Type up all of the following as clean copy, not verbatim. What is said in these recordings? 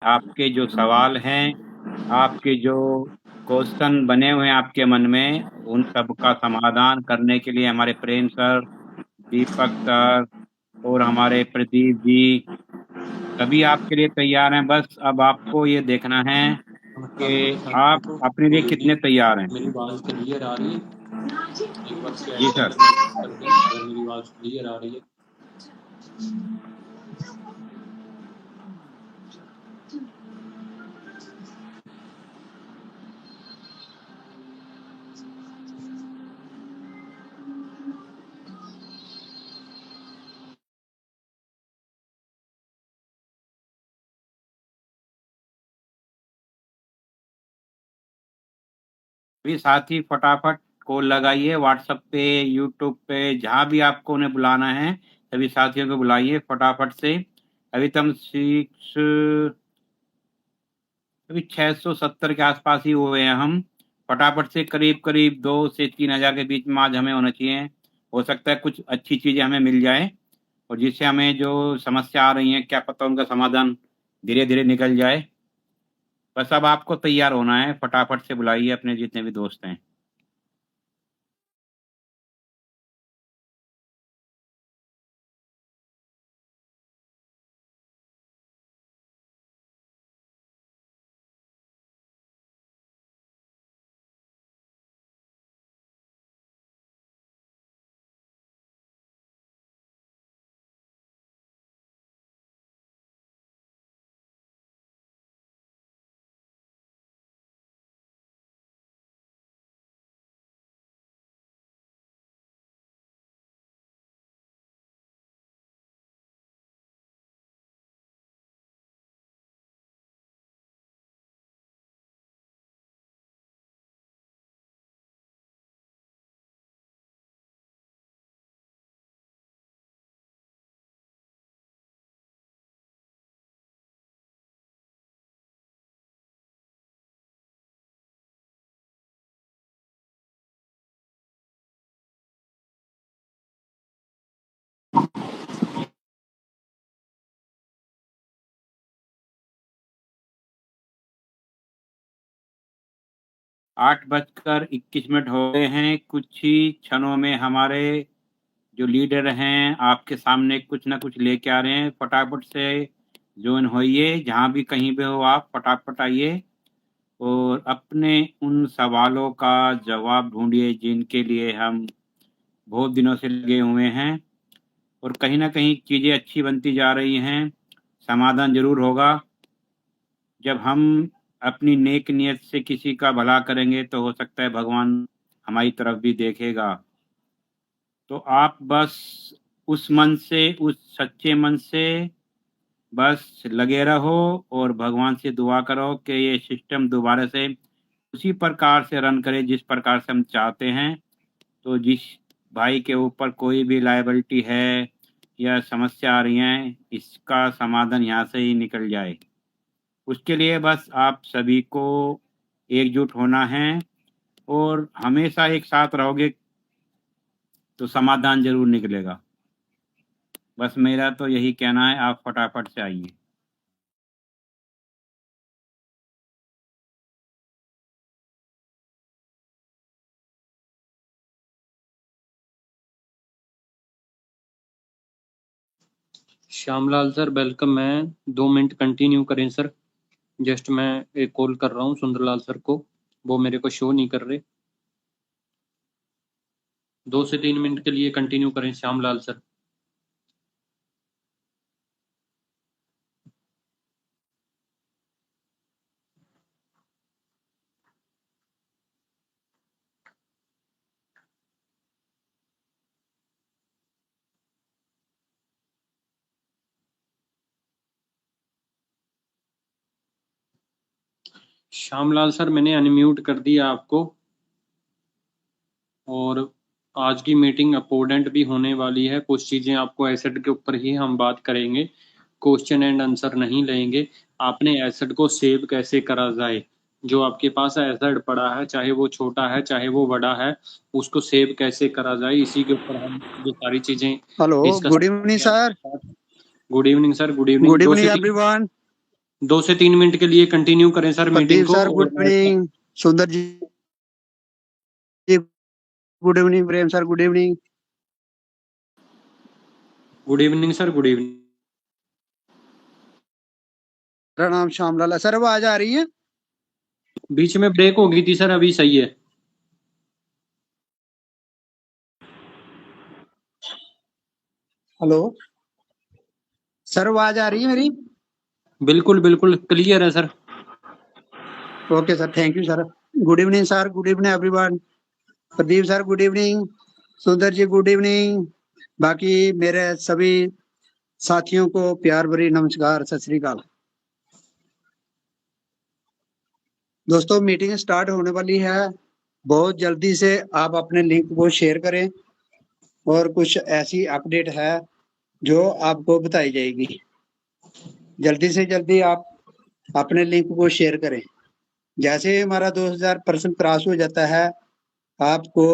आपके जो सवाल हैं, आपके जो क्वेश्चन बने हुए हैं आपके मन में, उन सब का समाधान करने के लिए हमारे प्रेम सर, दीपक सर और हमारे प्रदीप जी सभी आपके लिए तैयार हैं। बस अब आपको ये देखना है कि नमस्कार आप को अपने लिए कितने तैयार हैं। मेरी आवाज क्लियर आ रही है? एक बार जी चैट सर। कर दें अगर मेरी आवाज क्लियर आ रही है। भी साथी फटाफट कॉल लगाइए व्हाट्सएप पे, यूट्यूब पे, जहाँ भी आपको उन्हें बुलाना है सभी साथियों को बुलाइए फटाफट से। अभी तक अभी 670 के आसपास ही हुए हैं हम। फटाफट से करीब करीब 2 से 3 हज़ार के बीच में आज हमें होना चाहिए। हो सकता है कुछ अच्छी चीजें हमें मिल जाए और जिससे हमें जो समस्या आ रही है क्या पता उनका समाधान धीरे धीरे निकल जाए। बस अब आपको तैयार होना है, फटाफट से बुलाइए अपने जितने भी दोस्त हैं। आठ बजकर 21 मिनट हो गए हैं। कुछ ही क्षणों में हमारे जो लीडर हैं आपके सामने कुछ ना कुछ लेके आ रहे हैं। फटाफट से ज्वाइन होइए, जहाँ भी कहीं पे हो आप फटाफट आइए और अपने उन सवालों का जवाब ढूंढिए जिनके लिए हम बहुत दिनों से लगे हुए हैं। और कहीं ना कहीं चीज़ें अच्छी बनती जा रही हैं, समाधान जरूर होगा। जब हम अपनी नेक नियत से किसी का भला करेंगे तो हो सकता है भगवान हमारी तरफ भी देखेगा। तो आप बस उस मन से, उस सच्चे मन से बस लगे रहो और भगवान से दुआ करो कि ये सिस्टम दोबारा से उसी प्रकार से रन करे जिस प्रकार से हम चाहते हैं। तो जिस भाई के ऊपर कोई भी लायबिलिटी है या समस्या आ रही है, इसका समाधान यहाँ से ही निकल जाए। उसके लिए बस आप सभी को एकजुट होना है और हमेशा एक साथ रहोगे तो समाधान जरूर निकलेगा। बस मेरा तो यही कहना है, आप फटाफट से आइए। Shyamlal sir welcome. मैं 2 मिनट कंटिन्यू करें सर। जस्ट मैं एक कॉल कर रहा हूँ सुंदरलाल सर को, वो मेरे को शो नहीं कर रहे। 2 से 3 मिनट के लिए कंटिन्यू करें श्यामलाल सर। श्यामलाल सर मैंने अनम्यूट कर दिया आपको, और आज की मीटिंग अपोडेंट भी होने वाली है। कुछ चीजें आपको एसेट के ऊपर ही हम बात करेंगे, क्वेश्चन एंड आंसर नहीं लेंगे। आपने एसेट को सेव कैसे करा जाए, जो आपके पास एसेट पड़ा है चाहे वो छोटा है चाहे वो बड़ा है, उसको सेव कैसे करा जाए, इसी के ऊपर हम ये सारी चीजें हेलो, डिस्कस गुड इवनिंग करेंगे सर। आपके साथ। Good evening sir, good evening. Good दो इवनिंग से तीन एवरीवन। 2 से 3 मिनट के लिए कंटिन्यू करें सर मीटिंग प्रदीप को। Sir good evening, Sundar ji good evening, Prem sir good evening. Good evening sir, good evening. मेरा नाम श्यामलाल है सर। आवाज आ रही है? बीच में ब्रेक हो गई थी सर, अभी सही है। हेलो सर, आवाज आ रही है मेरी? बिल्कुल बिल्कुल क्लियर है sir. Okay sir, thank you sir. Good evening sir, good evening everyone. Pradeep sir good evening, Sundar ji good evening. बाकी मेरे सभी साथियों को प्यार भरी नमस्कार, सत श्री अकाल। दोस्तों मीटिंग स्टार्ट होने वाली है, बहुत जल्दी से आप अपने लिंक को शेयर करें और कुछ ऐसी अपडेट है जो आपको बताई जाएगी। जल्दी से जल्दी आप अपने लिंक को शेयर करें। जैसे ही हमारा 2000% क्रॉस हो जाता है, आपको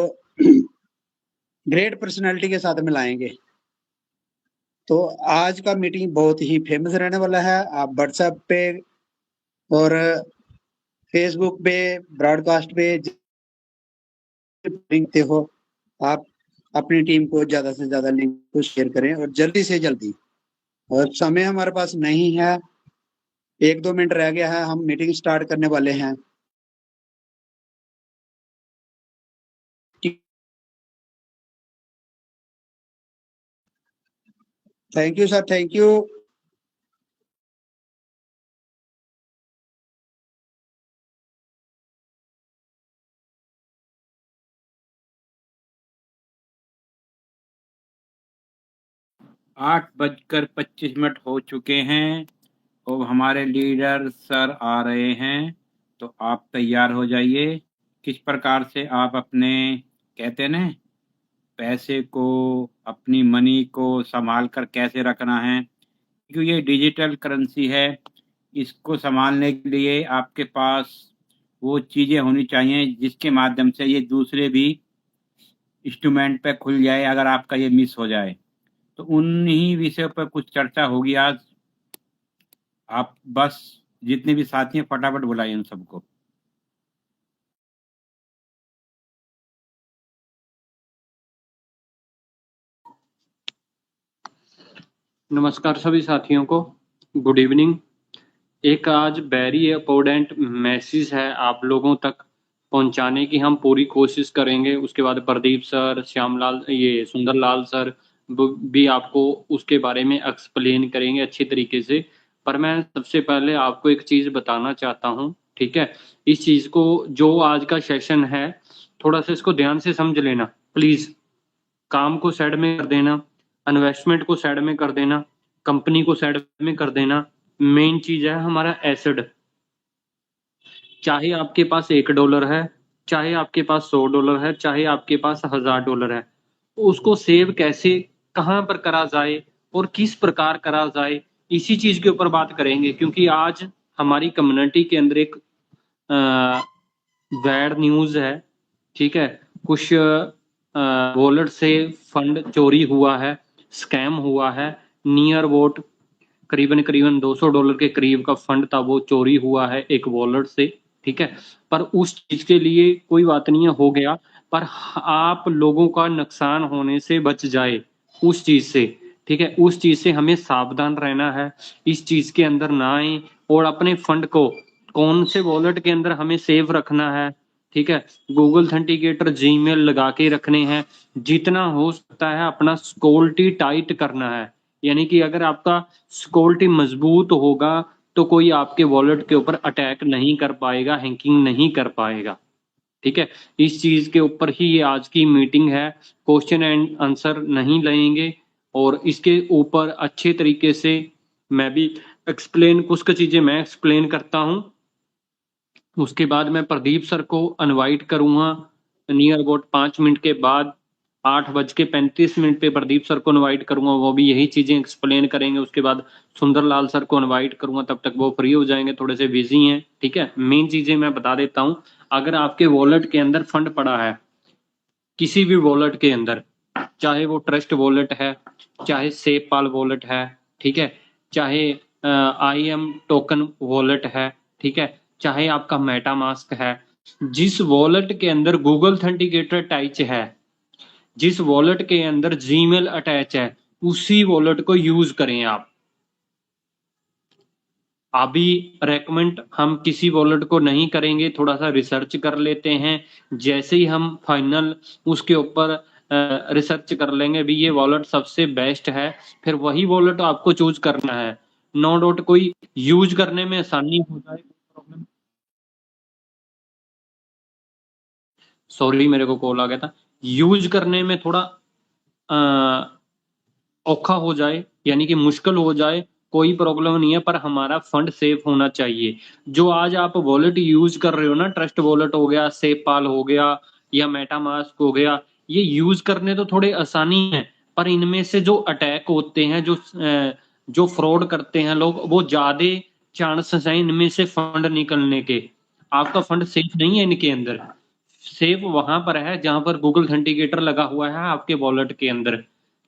ग्रेट पर्सनालिटी के साथ मिलाएंगे। तो आज का मीटिंग बहुत ही फेमस रहने वाला है। आप व्हाट्सएप पे और फेसबुक पे, ब्रॉडकास्ट पे देखते हो, आप अपनी टीम को ज्यादा से ज्यादा लिंक को शेयर करें और जल्दी से जल्दी। और समय हमारे पास नहीं है, 1-2 मिनट रह गया है, हम मीटिंग स्टार्ट करने वाले हैं। Thank you sir, thank you. आठ 8:25 हो चुके हैं और हमारे लीडर सर आ रहे हैं, तो आप तैयार हो जाइए। किस प्रकार से आप अपने कहते हैं ना पैसे को, अपनी मनी को संभाल कर कैसे रखना है, क्योंकि ये डिजिटल करेंसी है। इसको संभालने के लिए आपके पास वो चीज़ें होनी चाहिए जिसके माध्यम से ये दूसरे भी इंस्ट्रूमेंट पे खुल जाए अगर आपका ये मिस हो जाए। तो उन्हीं विषयों पर कुछ चर्चा होगी आज। आप बस जितने भी साथी हैं फटाफट बुलाइए उन सबको। नमस्कार सभी साथियों को, गुड इवनिंग। एक आज वेरी इंपॉर्टेंट मैसेज है आप लोगों तक पहुंचाने की हम पूरी कोशिश करेंगे। उसके बाद प्रदीप सर, श्यामलाल, ये सुंदरलाल सर भी आपको उसके बारे में एक्सप्लेन करेंगे अच्छी तरीके से। पर मैं सबसे पहले आपको एक चीज बताना चाहता हूं, ठीक है? इस चीज को, जो आज का सेशन है, थोड़ा सा इसको ध्यान से समझ लेना प्लीज। काम को साइड में कर देना, इन्वेस्टमेंट को साइड में कर देना, कंपनी को साइड में कर देना। मेन चीज है हमारा एसेट। चाहे आपके पास $1 है, चाहे आपके पास $100 है, चाहे आपके पास $1000 है, उसको सेव कैसे, कहां पर करा जाए और किस प्रकार करा जाए, इसी चीज के ऊपर बात करेंगे। क्योंकि आज हमारी कम्युनिटी के अंदर एक बैड न्यूज है, ठीक है? कुछ वॉलेट से फंड चोरी हुआ है, स्कैम हुआ है। नियर अबाउट करीबन करीबन $200 के करीब का फंड था, वो चोरी हुआ है एक वॉलेट से, ठीक है? पर उस चीज के लिए कोई बात नहीं है, हो गया। पर आप लोगों का नुकसान होने से बच जाए उस चीज से, ठीक है? उस चीज से हमें सावधान रहना है, इस चीज के अंदर ना आए। और अपने फंड को कौन से वॉलेट के अंदर हमें सेव रखना है, ठीक है? गूगल ऑथेंटिकेटर, जीमेल लगा के रखने हैं। जितना हो सकता है अपना सिक्योरिटी टाइट करना है। यानी कि अगर आपका सिक्योरिटी मजबूत होगा तो कोई आपके वॉलेट के ऊपर अटैक नहीं कर पाएगा, हैकिंग नहीं कर पाएगा, ठीक है? इस चीज के ऊपर ही ये आज की मीटिंग है। क्वेश्चन एंड आंसर नहीं लेंगे और इसके ऊपर अच्छे तरीके से मैं भी एक्सप्लेन, कुछ चीजें मैं एक्सप्लेन करता हूं। उसके बाद मैं प्रदीप सर को इनवाइट करूंगा नियर अबाउट 5 मिनट के बाद। 8:35 पे प्रदीप सर को इनवाइट करूंगा, वो भी यही चीजें एक्सप्लेन करेंगे। उसके बाद सुंदरलाल सर को इनवाइट करूंगा, तब तक वो फ्री हो जाएंगे, थोड़े से बिजी हैं, ठीक है? मेन चीजें मैं बता देता हूं। अगर आपके वॉलेट के अंदर फंड पड़ा है, किसी भी वॉलेट के अंदर, चाहे वो ट्रस्ट वॉलेट है, चाहे सेफपाल वॉलेट है, ठीक है, चाहे IAM टोकन वॉलेट है, ठीक है, चाहे आपका मेटामास्क है, जिस वॉलेट के अंदर गूगल ऑथेंटिकेटर अटैच है, जिस वॉलेट के अंदर जीमेल अटैच है, उसी वॉलेट को यूज करें आप। अभी रेकमेंड हम किसी वॉलेट को नहीं करेंगे, थोड़ा सा रिसर्च कर लेते हैं, जैसे ही हम फाइनल उसके ऊपर रिसर्च कर लेंगे भी ये वॉलेट सबसे बेस्ट है, फिर वही वॉलेट आपको चूज करना है। नो डाउट कोई यूज करने में आसानी हो जाए, प्रॉब्लम, सॉरी मेरे को कॉल आ गया था, यूज करने में थोड़ा औखा हो जाए, यानी कि मुश्किल हो जाए, कोई प्रॉब्लम नहीं है, पर हमारा फंड सेफ होना चाहिए। जो आज आप वॉलेट यूज कर रहे हो ना, ट्रस्ट वॉलेट हो गया, सेफपाल हो गया या मेटामास्क हो गया, ये यूज करने तो थोड़े आसानी है, पर इनमें से जो अटैक होते हैं, जो फ्रॉड करते हैं लोग, वो ज्यादा चांसेस हैं इनमें से फंड निकलने के। आपका फंड सेफ नहीं है इनके अंदर, सेफ वहां पर है जहां पर गूगल ऑथेंटिकेटर लगा हुआ है आपके वॉलेट के अंदर,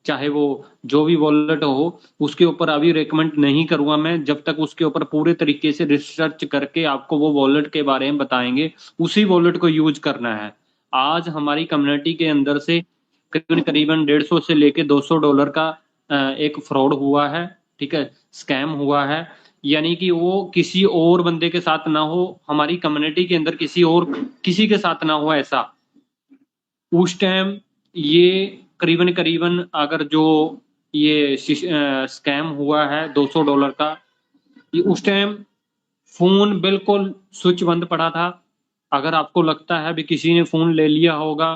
चाहे वो जो भी वॉलेट हो। उसके ऊपर अभी रेकमेंड नहीं करूंगा मैं, जब तक उसके ऊपर पूरे तरीके से रिसर्च करके आपको वो वॉलेट के बारे में बताएंगे, उसी वॉलेट को यूज करना है। आज हमारी कम्युनिटी के अंदर से करीबन करीबन 150 से लेके $200 का एक फ्रॉड हुआ है, ठीक है, स्कैम हुआ है, यानी कि वो किसी और बंदे के साथ ना हो, हमारी कम्युनिटी के अंदर किसी के साथ ना हो ऐसा। उस टाइम ये करीबन करीबन अगर जो ये स्कैम हुआ है $200 का, ये उस टाइम फोन बिल्कुल स्विच बंद पड़ा था। अगर आपको लगता है भी किसी ने फोन ले लिया होगा,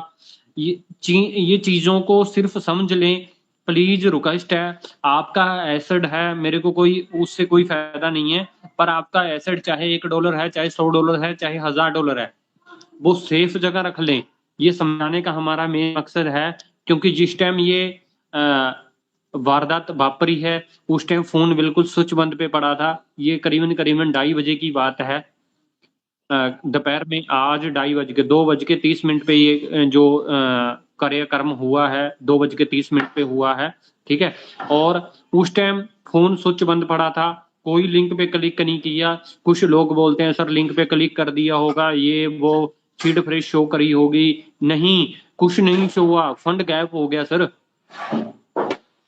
ये चीजों को सिर्फ समझ लें, प्लीज रिक्वेस्ट है। आपका एसेट है, मेरे को कोई उससे कोई फायदा नहीं है, पर आपका एसेट चाहे $1 है, चाहे $100 है, चाहे $1000 है, वो सेफ जगह रख लें। ये समझाने का हमारा मेन मकसद है, क्योंकि जिस टाइम ये वारदात वापरी है, उस टाइम फोन बिल्कुल स्विच बंद पे पड़ा था। ये करीबन करीबन 2:30 बजे की बात है, दोपहर में, आज 2:30 पे ये जो कार्यक्रम हुआ है, 2:30 पे हुआ है, ठीक है। और उस टाइम फोन स्विच बंद पड़ा था, कोई लिंक पे क्लिक नहीं किया। कुछ लोग बोलते हैं सर लिंक पे क्लिक कर दिया होगा, ये वो फीड फ्रेश शो करी होगी, नहीं, कुछ नहीं शो हुआ, फंड गैप हो गया सर,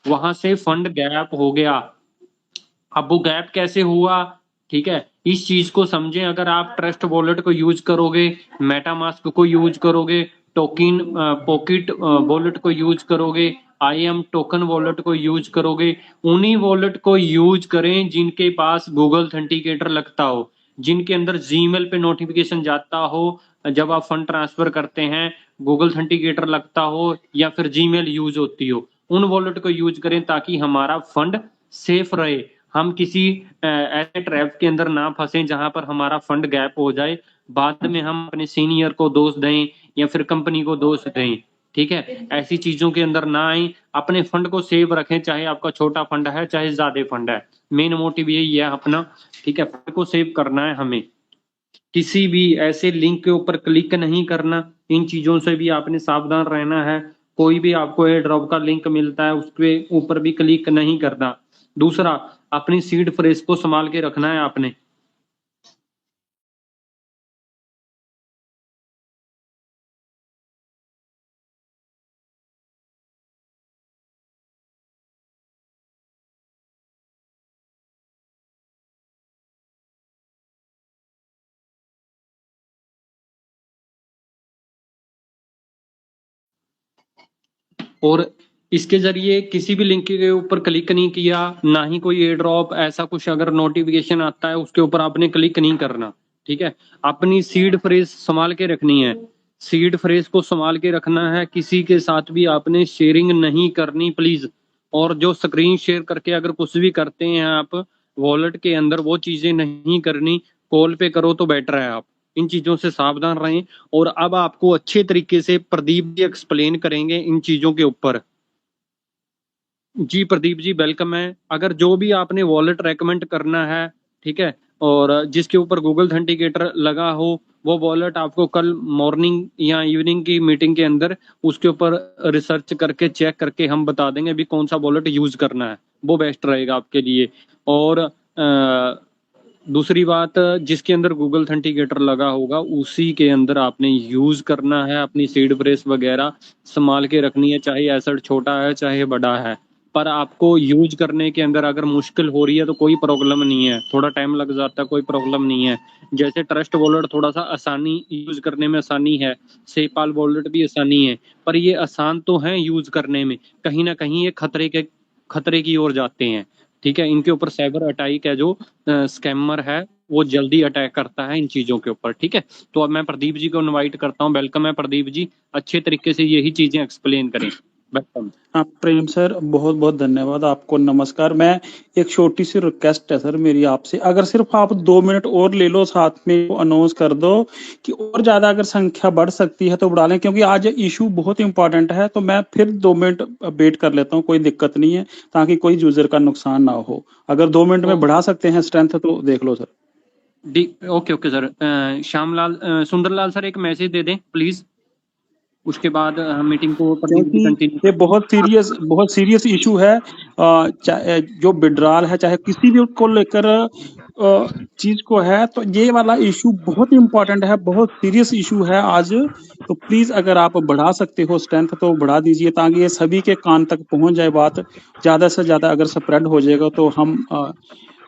वहां से फंड गैप हो गया। अब वो गैप कैसे हुआ, ठीक है, इस चीज को समझें। अगर आप ट्रस्ट वॉलेट को यूज करोगे, मेटामास्क को यूज करोगे, टोकन पॉकेट वॉलेट को यूज करोगे, IAM टोकन वॉलेट को यूज करोगे, उन्हीं वॉलेट को यूज करें जिनके पास गूगल ऑथेंटिकेटर लगता हो, जिनके अंदर जीमेल पे नोटिफिकेशन जाता हो, जब आप फंड ट्रांसफर करते हैं गूगल ऑथेंटिकेटर लगता हो, या फिर जीमेल यूज होती हो, उन वॉलेट को यूज करें ताकि हमारा फंड सेफ रहे, हम किसी ऐसे ट्रैप के अंदर ना फंसे जहां पर हमारा फंड गैप हो जाए, बाद में हम अपने सीनियर को दोष दें या फिर कंपनी को दोष दें, ठीक है, ऐसी चीजों के अंदर ना आए। अपने फंड को सेव रखें, चाहे आपका छोटा फंड है चाहे ज्यादा फंड है, मेन मोटिव यही है अपना, ठीक है, फंड को सेव करना है हमें। किसी भी ऐसे लिंक के ऊपर क्लिक नहीं करना, इन चीजों से भी आपने सावधान रहना है। कोई भी आपको एयर ड्रॉप का लिंक मिलता है उसके ऊपर भी क्लिक नहीं करना। दूसरा, अपनी सीड फ्रेज को संभाल के रखना है आपने। और इसके जरिए किसी भी लिंक के ऊपर क्लिक नहीं किया, ना ही कोई एयर ड्रॉप ऐसा कुछ अगर नोटिफिकेशन आता है उसके ऊपर आपने क्लिक नहीं करना, ठीक है। अपनी सीड फ्रेज संभाल के रखनी है, सीड फ्रेज को संभाल के रखना है, किसी के साथ भी आपने शेयरिंग नहीं करनी प्लीज। और जो स्क्रीन शेयर करके अगर कुछ भी करते हैं आप वॉलेट के अंदर, वो चीजें नहीं करनी, कॉल पे करो तो बेटर है। आप इन चीजों से सावधान रहें। और अब आपको अच्छे तरीके से प्रदीप जी एक्सप्लेन करेंगे इन चीजों के ऊपर। जी प्रदीप जी वेलकम है। अगर जो भी आपने वॉलेट रेकमेंड करना है, ठीक है, और जिसके ऊपर गूगल ऑथेंटिकेटर लगा हो, वो वॉलेट आपको कल मॉर्निंग या इवनिंग की मीटिंग के अंदर उसके ऊपर रिसर्च करके चेक करके हम बता देंगे भी कौन सा वॉलेट यूज करना है, वो बेस्ट रहेगा आपके लिए। और दूसरी बात, जिसके अंदर गूगल ऑथेंटिकेटर लगा होगा उसी के अंदर आपने यूज करना है। अपनी सीड फ्रेज वगैरह संभाल के रखनी है, चाहे एसेट छोटा है चाहे बड़ा है। पर आपको यूज करने के अंदर अगर मुश्किल हो रही है तो कोई प्रॉब्लम नहीं है, थोड़ा टाइम लग जाता है, कोई प्रॉब्लम नहीं है। जैसे ट्रस्ट वॉलेट थोड़ा सा आसानी, यूज करने में आसानी है, सेपाल वॉलेट भी आसानी है, पर ये आसान तो है यूज करने में, कहीं ना कहीं ये खतरे की ओर जाते हैं। ठीक है, इनके ऊपर साइबर अटैक है, जो स्कैमर है वो जल्दी अटैक करता है इन चीजों के ऊपर। ठीक है, तो अब मैं प्रदीप जी को इनवाइट करता हूँ। वेलकम है प्रदीप जी, अच्छे तरीके से यही चीजें एक्सप्लेन करें। वेलकम। हाँ प्रेम सर, बहुत बहुत धन्यवाद आपको। नमस्कार। मैं एक छोटी सी रिक्वेस्ट है सर मेरी आपसे, अगर सिर्फ आप 2 मिनट और ले लो, साथ में अनाउंस कर दो कि और ज्यादा अगर संख्या बढ़ सकती है तो बढ़ा लें, क्योंकि आज इशू बहुत इंपॉर्टेंट है। तो मैं फिर 2 मिनट वेट कर लेता हूँ, कोई दिक्कत नहीं है, ताकि कोई यूजर का नुकसान ना हो। अगर 2 मिनट में बढ़ा सकते हैं स्ट्रेंथ तो देख लो sir. Okay okay sir. Shyamlal Sundarlal sir एक मैसेज दे दें प्लीज, उसके बाद हम मीटिंग को क्योंकि कंटिन्यू। ये बहुत सीरियस इशू है। चाहे जो विड्रॉल है, चाहे किसी भी को लेकर चीज को है, तो ये वाला इशू बहुत इंपॉर्टेंट है, बहुत सीरियस इशू है आज। तो प्लीज अगर आप बढ़ा सकते हो स्ट्रेंथ तो बढ़ा दीजिए, ताकि ये सभी के कान तक पहुंच जाए बात। ज्यादा से ज्यादा अगर स्प्रेड हो जाएगा तो हम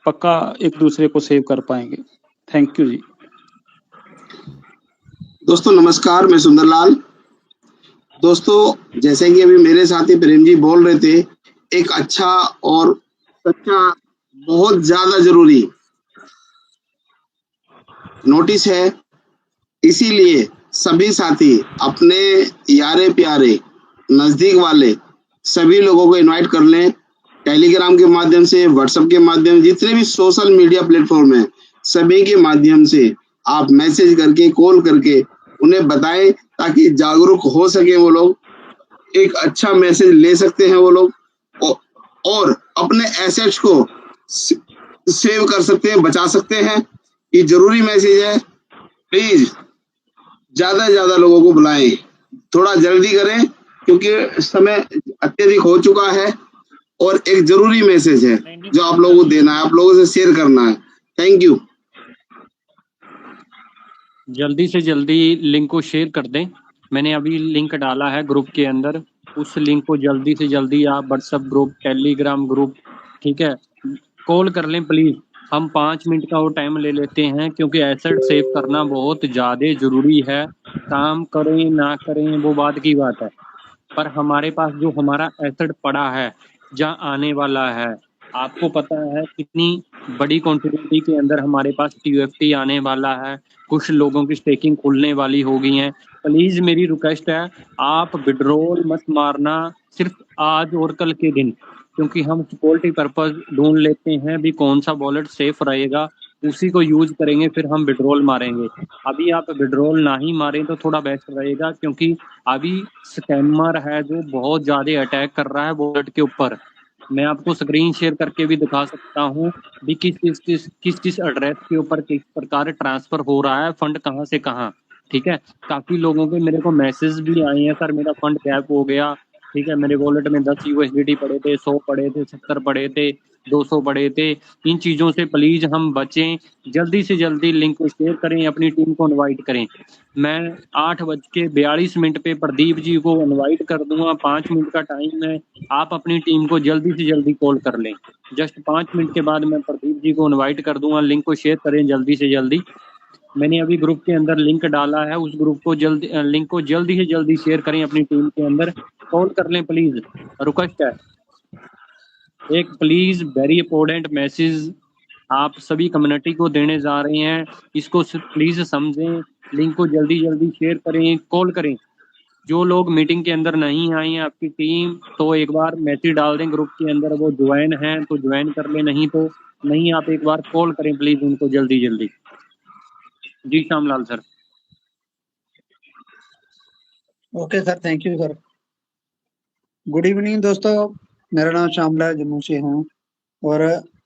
पक्का एक दूसरे को सेव कर पाएंगे। थैंक यू जी। दोस्तों नमस्कार, मैं सुंदरलाल। दोस्तों जैसे कि अभी मेरे साथी प्रेम जी बोल रहे थे, एक अच्छा और सच्चा बहुत ज्यादा जरूरी नोटिस है। इसीलिए सभी साथी अपने यारे प्यारे नजदीक वाले सभी लोगों को इनवाइट कर लें। टेलीग्राम के माध्यम से, व्हाट्सएप के माध्यम से, जितने भी सोशल मीडिया प्लेटफॉर्म है सभी के माध्यम से आप मैसेज करके, कॉल करके उन्हें बताएं, ताकि जागरूक हो सके वो लोग, एक अच्छा मैसेज ले सकते हैं वो लोग, और अपने एसेट्स को सेव कर सकते हैं, बचा सकते हैं। ये जरूरी मैसेज है। प्लीज ज्यादा से ज्यादा लोगों को बुलाएं, थोड़ा जल्दी करें क्योंकि समय अत्यधिक हो चुका है, और एक जरूरी मैसेज है जो आप लोगों को देना है, आप लोगों से शेयर करना है। Thank you. जल्दी से जल्दी लिंक को शेयर कर दें। मैंने अभी लिंक डाला है ग्रुप के अंदर, उस लिंक को जल्दी से जल्दी आप व्हाट्सएप ग्रुप, टेलीग्राम ग्रुप, ठीक है, कॉल कर लें प्लीज। हम 5 मिनट का वो टाइम ले लेते हैं, क्योंकि एसेट सेव करना बहुत ज़्यादा जरूरी है। काम करें ना करें वो बात की बात है, पर हमारे पास जो हमारा एसेट पड़ा है, जहाँ आने वाला है, आपको पता है कितनी बड़ी क्वांटिटी के अंदर हमारे पास TUFT आने वाला है। कुछ लोगों की स्टेकिंग खुलने वाली हो गई है। प्लीज मेरी रिक्वेस्ट है, आप विड्रॉल मत मारना सिर्फ आज और कल के दिन, क्योंकि हम सिक्योरिटी पर्पज ढूंढ लेते हैं भी कौन सा वॉलेट सेफ रहेगा, उसी को यूज करेंगे, फिर हम विड्रॉल मारेंगे। अभी आप विड्रॉल ना ही मारें तो थोड़ा बेस्ट रहेगा, क्योंकि अभी स्कैमर है जो बहुत ज्यादा अटैक कर रहा है वॉलेट के ऊपर। मैं आपको स्क्रीन शेयर करके भी दिखा सकता हूँ भी किस एड्रेस के ऊपर किस प्रकार ट्रांसफर हो रहा है, फंड कहाँ से कहाँ। ठीक है, काफी लोगों के मेरे को मैसेज भी आए हैं, सर मेरा फंड गैप हो गया। ठीक है, मेरे वॉलेट में 10 USDT पड़े थे, 100 पड़े थे, 70 पड़े थे, 200 पड़े थे। इन चीजों से प्लीज हम बचें। जल्दी से जल्दी लिंक को शेयर करें, अपनी टीम को इनवाइट करें। मैं 8:42 पे प्रदीप जी को इनवाइट कर दूंगा। 5 मिनट का टाइम है, आप अपनी टीम को जल्दी से जल्दी कॉल कर लें। जस्ट 5 मिनट के बाद मैं प्रदीप जी को इनवाइट कर दूंगा। लिंक को शेयर करें जल्दी से जल्दी। मैंने अभी ग्रुप के अंदर लिंक डाला है, उस ग्रुप को लिंक को जल्दी से जल्दी शेयर करें अपनी टीम के अंदर, कॉल कर लें प्लीज, रिक्वेस्ट है। एक प्लीज वेरी इंपॉर्टेंट मैसेज आप सभी कम्युनिटी को देने जा रहे हैं, इसको प्लीज समझें। लिंक को जल्दी जल्दी शेयर करें, कॉल करें। जो लोग मीटिंग के अंदर नहीं आए हैं आपकी टीम, तो एक बार मैसेज डाल दें ग्रुप के अंदर, वो ज्वाइन हैं तो ज्वाइन कर ले, नहीं तो नहीं। आप एक बार कॉल करें प्लीज उनको जल्दी जल्दी। जी Shyamlal sir. Okay sir, thank you sir. Good evening दोस्तों, मेरा नाम श्यामलाल जम्मू से हूँ, और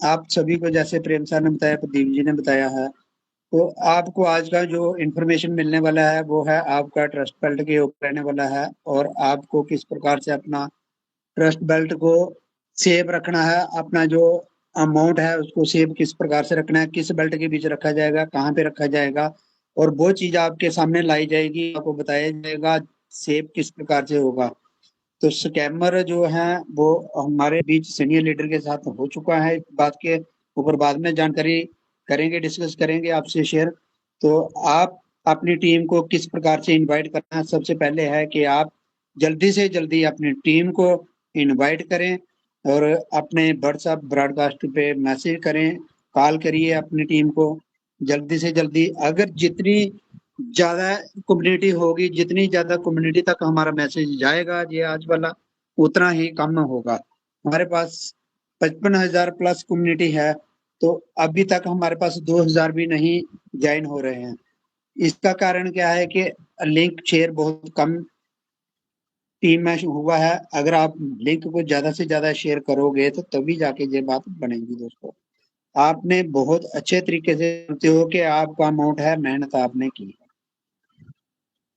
आप सभी को जैसे प्रेम सर ने बताया, प्रदीप जी ने बताया है, तो आपको आज का जो इन्फॉर्मेशन मिलने वाला है वो है आपका ट्रस्ट बेल्ट के ऊपर रहने वाला है, और आपको किस प्रकार से अपना ट्रस्ट बेल्ट को सेफ रखना है। अपना जो अमाउंट है उसको सेव किस प्रकार से रखना है, किस बेल्ट के बीच रखा जाएगा, कहाँ पे रखा जाएगा, और वो चीज आपके सामने लाई जाएगी, आपको बताया जाएगा सेव किस प्रकार से होगा। तो स्कैमर जो है वो हमारे बीच सीनियर लीडर के साथ हो चुका है, इस बात के ऊपर बाद में जानकारी करेंगे, डिस्कस करेंगे आपसे शेयर। तो आप अपनी टीम को किस प्रकार से इनवाइट करना है, सबसे पहले है कि आप जल्दी से जल्दी अपनी टीम को इनवाइट करें और अपने व्हाट्सएप ब्रॉडकास्ट पे मैसेज करें, कॉल करिए अपनी टीम को जल्दी से जल्दी। अगर जितनी ज्यादा कम्युनिटी होगी, जितनी ज्यादा कम्युनिटी तक हमारा मैसेज जाएगा ये आज वाला, उतना ही कम होगा। हमारे पास 55,000 प्लस कम्युनिटी है, तो अभी तक हमारे पास 2,000 भी नहीं ज्वाइन हो रहे हैं। इसका कारण क्या है कि लिंक शेयर बहुत कम टीम में हुआ है। अगर आप लिंक को ज्यादा से ज्यादा शेयर करोगे तो तभी जाके ये बात बनेगी। दोस्तों, आपने बहुत अच्छे तरीके से जानते हो कि आपका अमाउंट है, मेहनत आपने की।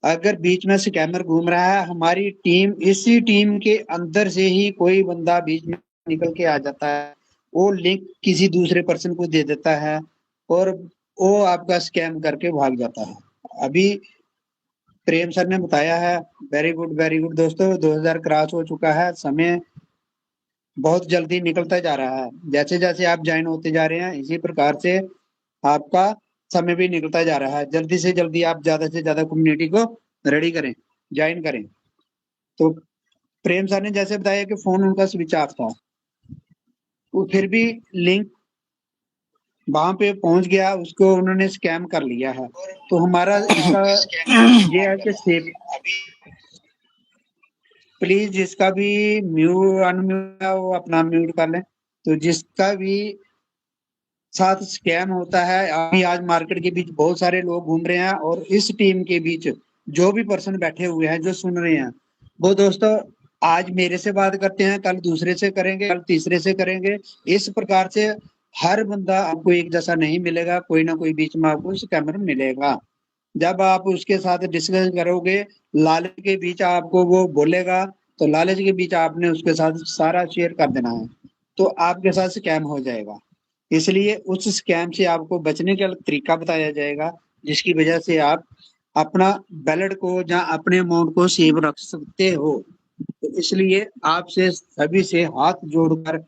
अगर बीच में स्कैमर घूम रहा है, हमारी टीम, इसी टीम के अंदर से ही कोई बंदा बीच में निकल के आ जाता है, वो लिंक किसी दूसरे पर्सन को दे देता है और वो आपका स्कैम करके भाग जाता है। अभी प्रेम सर ने बताया है, वेरी गुड दोस्तों। 2000 क्रॉस हो चुका है, समय बहुत जल्दी निकलता जा रहा है। जैसे जैसे आप ज्वाइन होते जा रहे हैं इसी प्रकार से आपका समय भी निकलता जा रहा है। जल्दी से जल्दी आप ज्यादा से ज्यादा कम्युनिटी को रेडी करें, ज्वाइन करें। तो प्रेम सर ने जैसे बताया कि फोन उनका स्विच ऑफ था, वो फिर भी लिंक वहां पे पहुंच गया, उसको उन्होंने स्कैम कर लिया है। तो हमारा इसका ये है कि सेफ, प्लीज जिसका भी म्यूट अनम्यूट है वो अपना म्यूट कर लें। तो जिसका भी साथ स्कैम होता है, अभी आज मार्केट के बीच बहुत सारे लोग घूम रहे हैं और इस टीम के बीच जो भी पर्सन बैठे हुए हैं जो सुन रहे हैं, वो दोस्तों आज मेरे से बात करते हैं, कल दूसरे से करेंगे, कल तीसरे से करेंगे। इस प्रकार से हर बंदा आपको एक जैसा नहीं मिलेगा, कोई ना कोई बीच में आपको स्कैमर मिलेगा। जब आप उसके साथ डिस्कस करोगे, लालच के बीच आपको वो बोलेगा, तो लालच के बीच आपने उसके साथ सारा शेयर कर देना है, तो आपके साथ स्कैम हो जाएगा। इसलिए उस स्कैम से आपको बचने का तरीका बताया जाएगा, जिसकी वजह से आप अपना बैलेट को या अपने अमाउंट को सेव रख सकते हो। तो इसलिए आपसे सभी से हाथ जोड़कर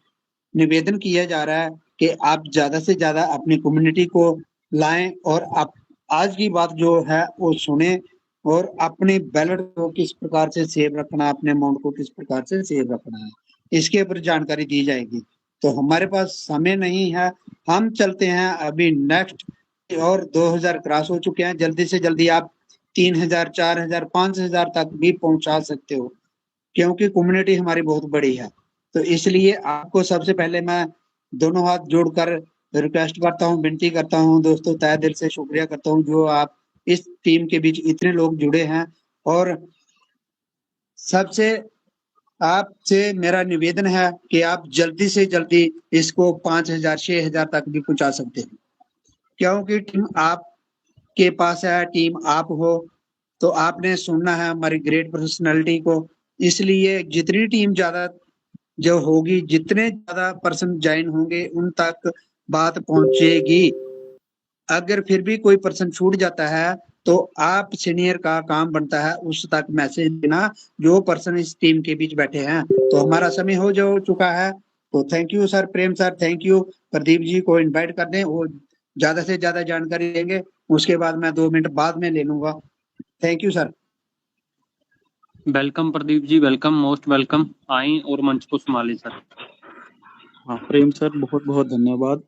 निवेदन किया जा रहा है कि आप ज्यादा से ज्यादा अपनी कम्युनिटी को लाएं और आप आज की बात जो है वो सुने और अपने बैलेट को किस प्रकार से सेव रखना है, अपने अमाउंट को किस प्रकार से सेव रखना है, इसके ऊपर जानकारी दी जाएगी। तो हमारे पास समय नहीं है, हम चलते हैं अभी नेक्स्ट। और 2000 क्रॉस हो चुके हैं, जल्दी से जल्दी आप 3000, 4000, 5000 तक भी पहुंचा सकते हो, क्योंकि कम्युनिटी हमारी बहुत बड़ी है। तो इसलिए आपको सबसे पहले मैं दोनों हाथ जोड़कर रिक्वेस्ट करता हूँ, विनती करता हूँ दोस्तों, तहे दिल से शुक्रिया करता हूँ जो आप इस टीम के बीच इतने लोग जुड़े हैं। और सबसे आपसे मेरा निवेदन है कि आप जल्दी से जल्दी इसको 5000, 6000 तक भी पहुंचा सकते हैं, क्योंकि टीम आपके पास है, टीम आप हो, तो आपने सुनना है हमारी ग्रेट पर्सनालिटी को। इसलिए जितनी टीम ज्यादा जो होगी, जितने ज्यादा पर्सन ज्वाइन होंगे उन तक बात पहुंचेगी। अगर फिर भी कोई पर्सन छूट जाता है तो आप सीनियर का काम बनता है उस तक मैसेज देना, जो पर्सन इस टीम के बीच बैठे हैं। तो हमारा समय हो जो चुका है, तो thank you sir, Prem sir, thank you. Pradeep ji को इनवाइट कर दें, वो ज्यादा से ज्यादा जानकारी देंगे, उसके बाद मैं 2 मिनट बाद में ले लूंगा। Thank you sir. Welcome Pradeep ji, welcome, most welcome. आए और मंच को संभालें सर। हाँ प्रेम सर, बहुत बहुत धन्यवाद।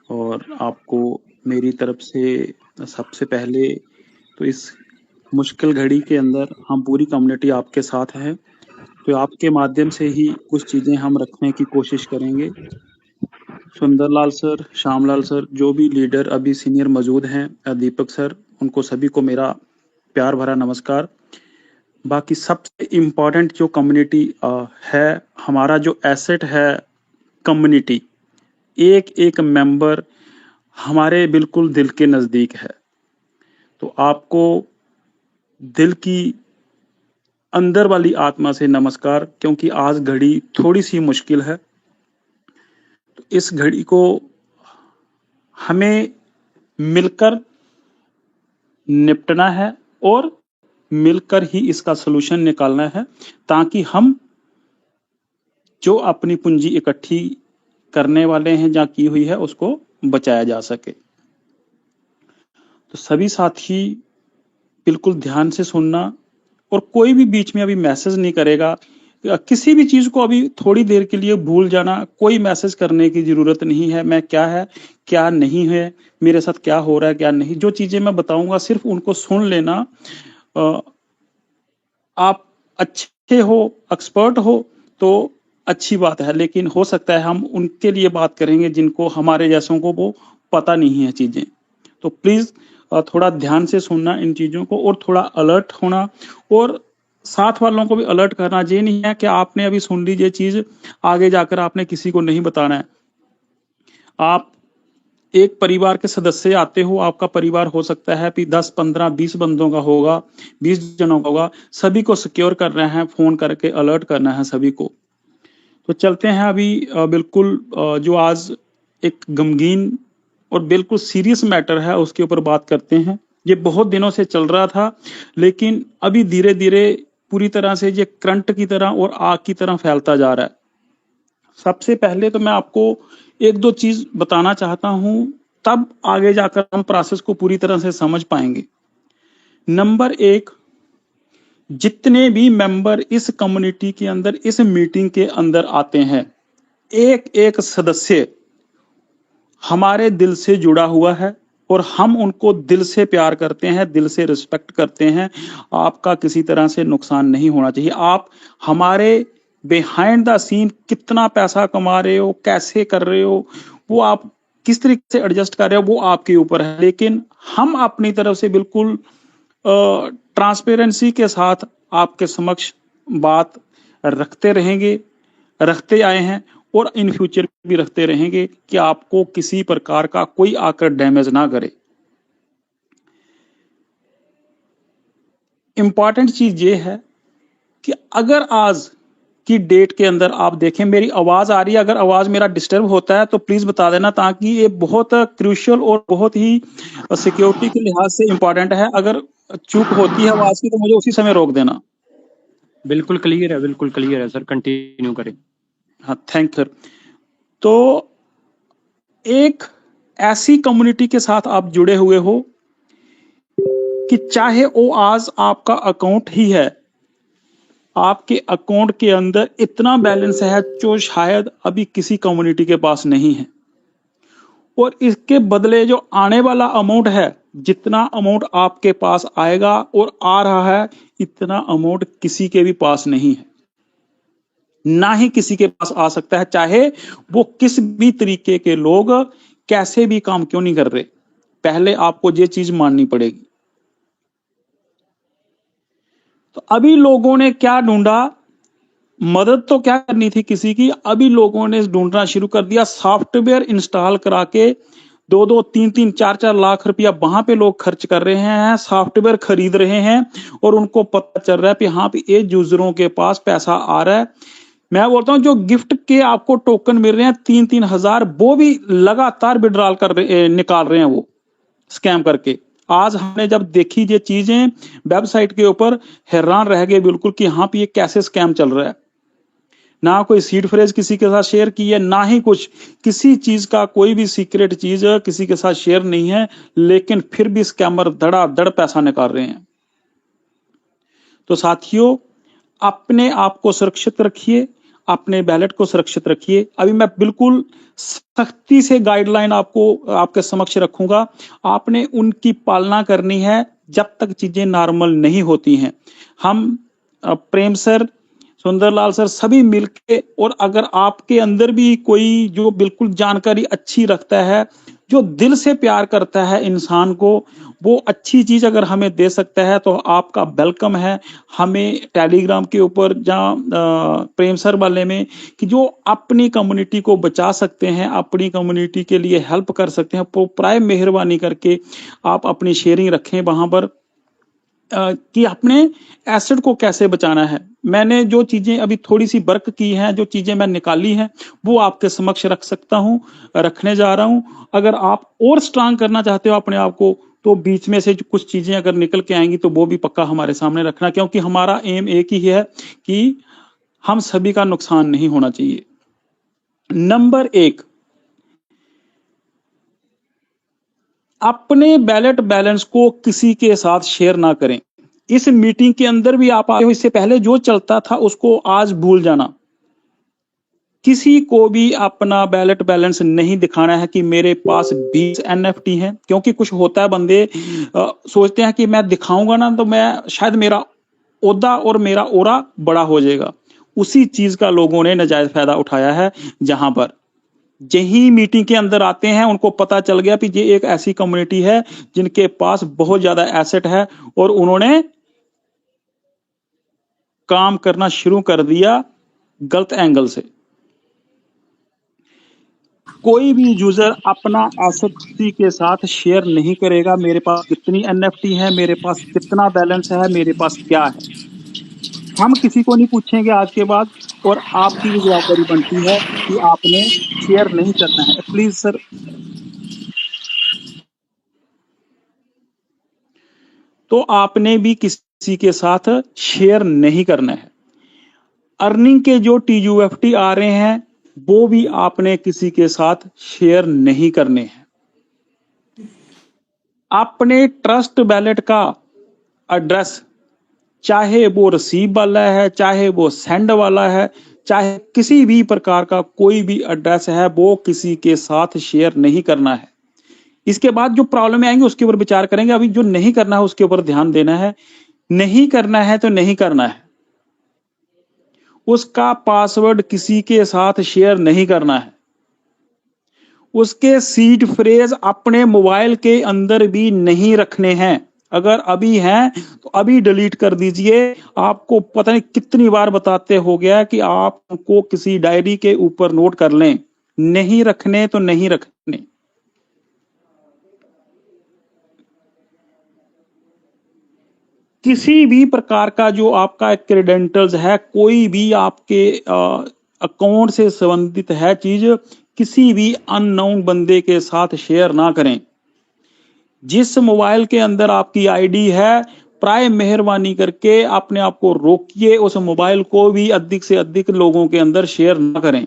और आपको मेरी तरफ से सबसे पहले तो इस मुश्किल घड़ी के अंदर हम पूरी कम्युनिटी आपके साथ है, तो आपके माध्यम से ही कुछ चीज़ें हम रखने की कोशिश करेंगे। सुंदरलाल सर, श्यामलाल सर, जो भी लीडर अभी सीनियर मौजूद हैं, दीपक सर, उनको सभी को मेरा प्यार भरा नमस्कार। बाकी सबसे इम्पोर्टेंट जो कम्युनिटी है, हमारा जो एसेट है कम्युनिटी, एक एक मेंबर हमारे बिल्कुल दिल के नज़दीक है। तो आपको दिल की अंदर वाली आत्मा से नमस्कार, क्योंकि आज घड़ी थोड़ी सी मुश्किल है। तो इस घड़ी को हमें मिलकर निपटना है और मिलकर ही इसका सलूशन निकालना है, ताकि हम जो अपनी पूंजी इकट्ठी करने वाले हैं या की हुई है उसको बचाया जा सके। तो सभी साथी बिल्कुल ध्यान से सुनना, और कोई भी बीच में अभी मैसेज नहीं करेगा। किसी भी चीज को अभी थोड़ी देर के लिए भूल जाना, कोई मैसेज करने की जरूरत नहीं है। मैं क्या है क्या नहीं है, मेरे साथ क्या हो रहा है क्या नहीं, जो चीजें मैं बताऊंगा सिर्फ उनको सुन लेना। आप अच्छे हो, एक्सपर्ट हो तो अच्छी बात है, लेकिन हो सकता है हम उनके लिए बात करेंगे जिनको हमारे जैसों को वो पता नहीं है चीजें। तो प्लीज थोड़ा ध्यान से सुनना इन चीजों को, और थोड़ा अलर्ट होना, और साथ वालों को भी अलर्ट करना। ये नहीं है कि आपने अभी सुन ली ये चीज, आगे जाकर आपने किसी को नहीं बताना है। आप एक परिवार के सदस्य आते हो, आपका परिवार हो सकता है कि 10, 15, 20 बंदों का होगा, 20 जनों का होगा, सभी को सिक्योर करना है, फोन करके अलर्ट करना है सभी को। तो चलते हैं अभी बिल्कुल जो आज एक गमगीन और बिल्कुल सीरियस मैटर है उसके ऊपर बात करते हैं। ये बहुत दिनों से चल रहा था, लेकिन अभी धीरे धीरे पूरी तरह से ये करंट की तरह और आग की तरह फैलता जा रहा है। सबसे पहले तो मैं आपको एक दो चीज बताना चाहता हूं, तब आगे जाकर हम प्रोसेस को पूरी तरह से समझ पाएंगे। नंबर 1, जितने भी मेंबर इस कम्युनिटी के अंदर इस मीटिंग के अंदर आते हैं, एक एक सदस्य हमारे दिल से जुड़ा हुआ है और हम उनको दिल से प्यार करते हैं, दिल से रिस्पेक्ट करते हैं। आपका किसी तरह से नुकसान नहीं होना चाहिए। आप हमारे बिहाइंड द सीन कितना पैसा कमा रहे हो, कैसे कर रहे हो, वो आप किस तरीके से एडजस्ट कर रहे हो, वो आपके ऊपर है। लेकिन हम अपनी तरफ से बिल्कुल ट्रांसपेरेंसी के साथ आपके समक्ष बात रखते रहेंगे, रखते आए हैं और इन फ्यूचर भी रखते रहेंगे कि आपको किसी प्रकार का कोई आकर डैमेज ना करे। इंपॉर्टेंट चीज ये है कि अगर आज की डेट के अंदर आप देखें, मेरी आवाज आ रही है, अगर आवाज मेरा डिस्टर्ब होता है तो प्लीज बता देना, ताकि ये बहुत क्रूशियल और बहुत ही सिक्योरिटी के लिहाज से इंपॉर्टेंट है। अगर चूक होती है आवाज की तो मुझे उसी समय रोक देना। बिल्कुल क्लियर है सर, कंटिन्यू करें। हाँ, थैंक यू। तो एक ऐसी कम्युनिटी के साथ आप जुड़े हुए हो कि चाहे वो आज आपका अकाउंट ही है, आपके अकाउंट के अंदर इतना बैलेंस है जो शायद अभी किसी कम्युनिटी के पास नहीं है, और इसके बदले जो आने वाला अमाउंट है, जितना अमाउंट आपके पास आएगा और आ रहा है, इतना अमाउंट किसी के भी पास नहीं है, ना ही किसी के पास आ सकता है, चाहे वो किस भी तरीके के लोग कैसे भी काम क्यों नहीं कर रहे। पहले आपको ये चीज माननी पड़ेगी। तो अभी लोगों ने क्या ढूंढा, मदद तो क्या करनी थी किसी की, अभी लोगों ने ढूंढना शुरू कर दिया। सॉफ्टवेयर इंस्टॉल करा के 2-2, 3-3, 4-4 लाख रुपया वहां पे लोग खर्च कर रहे हैं, सॉफ्टवेयर खरीद रहे हैं, और उनको पता चल रहा है कि हाँ पे ये यूजरों के पास पैसा आ रहा है। मैं बोलता हूं जो गिफ्ट के आपको टोकन मिल रहे हैं 3-3 हजार, वो भी लगातार विड्रॉल निकाल रहे हैं वो स्कैम करके। आज हमने जब देखी ये चीजें वेबसाइट के ऊपर, हैरान रह गए बिल्कुल कि हाँ पे ये कैसे स्कैम चल रहा है। ना कोई सीड फ्रेज किसी के साथ शेयर की है, ना ही कुछ किसी चीज का कोई भी सीक्रेट चीज किसी के साथ शेयर नहीं है, लेकिन फिर भी स्कैमर धड़ाधड़ पैसा निकाल रहे हैं। तो साथियों, अपने आप को सुरक्षित रखिए, अपने बैलेट को सुरक्षित रखिए। अभी मैं बिल्कुल सख्ती से गाइडलाइन आपको आपके समक्ष रखूंगा, आपने उनकी पालना करनी है जब तक चीजें नॉर्मल नहीं होती हैं। हम प्रेम सर, सुंदरलाल सर सभी मिलके, और अगर आपके अंदर भी कोई जो बिल्कुल जानकारी अच्छी रखता है, जो दिल से प्यार करता है इंसान को, वो अच्छी चीज अगर हमें दे सकता है तो आपका वेलकम है। हमें टेलीग्राम के ऊपर जहाँ प्रेम सर वाले में कि जो अपनी कम्युनिटी को बचा सकते हैं, अपनी कम्युनिटी के लिए हेल्प कर सकते हैं, वो प्राय मेहरबानी करके आप अपनी शेयरिंग रखें वहां पर कि अपने एसेट को कैसे बचाना है। मैंने जो चीजें अभी थोड़ी सी वर्क की हैं, जो चीजें मैं निकाली हैं, वो आपके समक्ष रख सकता हूं, रखने जा रहा हूं। अगर आप और स्ट्रांग करना चाहते हो अपने आप को, तो बीच में से जो कुछ चीजें अगर निकल के आएंगी तो वो भी पक्का हमारे सामने रखना, क्योंकि हमारा एम एक ही है कि हम सभी का नुकसान नहीं होना चाहिए। नंबर 1, अपने बैलेट बैलेंस को किसी के साथ शेयर ना करें। इस मीटिंग के अंदर भी आप आए हो, इससे पहले जो चलता था उसको आज भूल जाना। किसी को भी अपना बैलेट बैलेंस नहीं दिखाना है कि मेरे पास 20 NFT हैं, क्योंकि कुछ होता है बंदे सोचते हैं कि मैं दिखाऊंगा ना तो मैं शायद मेरा ओहदा और मेरा ओरा बड़ा हो जाएगा। उसी चीज का लोगों ने नाजायज फायदा उठाया है, जहां पर यही मीटिंग के अंदर आते हैं उनको पता चल गया कि ये एक ऐसी कम्युनिटी है जिनके पास बहुत ज्यादा एसेट है, और उन्होंने काम करना शुरू कर दिया गलत एंगल से। कोई भी यूजर अपना एसेट किसी के साथ शेयर नहीं करेगा। मेरे पास कितनी NFT है, मेरे पास कितना बैलेंस है, मेरे पास क्या है, हम किसी को नहीं पूछेंगे आज के बाद। और आपकी भी जवाबदारी बनती है कि आपने शेयर नहीं करना है। प्लीज सर, तो आपने भी किसी के साथ शेयर नहीं करना है। अर्निंग के जो TUFT आ रहे हैं वो भी आपने किसी के साथ शेयर नहीं करने हैं। अपने ट्रस्ट बैलेट का एड्रेस, चाहे वो रिसीव वाला है, चाहे वो सेंड वाला है, चाहे किसी भी प्रकार का कोई भी एड्रेस है, वो किसी के साथ शेयर नहीं करना है। इसके बाद जो प्रॉब्लम आएंगे उसके ऊपर विचार करेंगे। अभी जो नहीं करना है उसके ऊपर ध्यान देना है। नहीं करना है तो नहीं करना है। उसका पासवर्ड किसी के साथ शेयर नहीं करना है। उसके सीड फ्रेज अपने मोबाइल के अंदर भी नहीं रखने हैं। अगर अभी हैं तो अभी डिलीट कर दीजिए। आपको पता नहीं कितनी बार बताते हो गया कि आपको किसी डायरी के ऊपर नोट कर लें, नहीं रखने तो नहीं रखने। किसी भी प्रकार का जो आपका क्रेडेंटल्स है, कोई भी आपके अकाउंट से संबंधित है चीज, किसी भी अननोन बंदे के साथ शेयर ना करें। जिस मोबाइल के अंदर आपकी आईडी है, प्राय मेहरबानी करके अपने आप को रोकिए, उस मोबाइल को भी अधिक से अधिक लोगों के अंदर शेयर ना करें।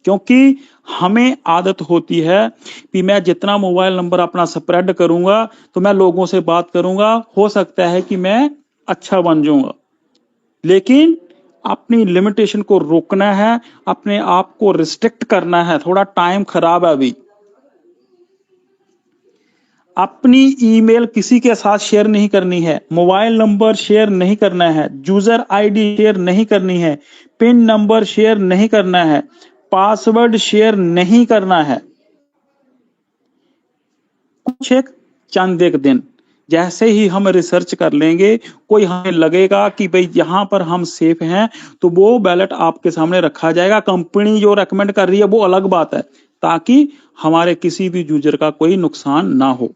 क्योंकि हमें आदत होती है कि मैं जितना मोबाइल नंबर अपना स्प्रेड करूंगा तो मैं लोगों से बात करूंगा, हो सकता है कि मैं अच्छा बन जाऊंगा। लेकिन अपनी लिमिटेशन को रोकना है, अपने आप को रिस्ट्रिक्ट करना है। थोड़ा टाइम खराब है अभी। अपनी ईमेल किसी के साथ शेयर नहीं करनी है, मोबाइल नंबर शेयर नहीं करना है, यूजर आईडी शेयर नहीं करनी है, पिन नंबर शेयर नहीं करना है, पासवर्ड शेयर नहीं करना है। कुछ एक चंद एक दिन जैसे ही हम रिसर्च कर लेंगे, कोई हमें लगेगा कि भाई यहां पर हम सेफ हैं, तो वो बैलेट आपके सामने रखा जाएगा। कंपनी जो रेकमेंड कर रही है वो अलग बात है, ताकि हमारे किसी भी यूजर का कोई नुकसान ना हो।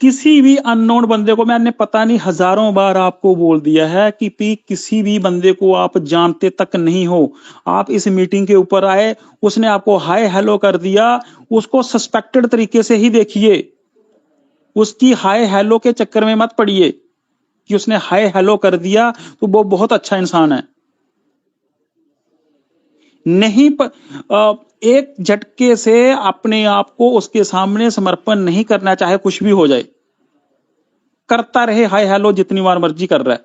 किसी भी अननोन बंदे को, मैंने पता नहीं हजारों बार आपको बोल दिया है कि किसी भी बंदे को आप जानते तक नहीं हो, आप इस मीटिंग के ऊपर आए, उसने आपको हाय हेलो कर दिया, उसको सस्पेक्टेड तरीके से ही देखिए। उसकी हाय हेलो के चक्कर में मत पड़िए कि उसने हाय हेलो कर दिया तो वो बहुत अच्छा इंसान है। नहीं एक झटके से अपने आप को उसके सामने समर्पण नहीं करना, चाहे कुछ भी हो जाए। करता रहे हाय हेलो जितनी बार मर्जी कर रहा है,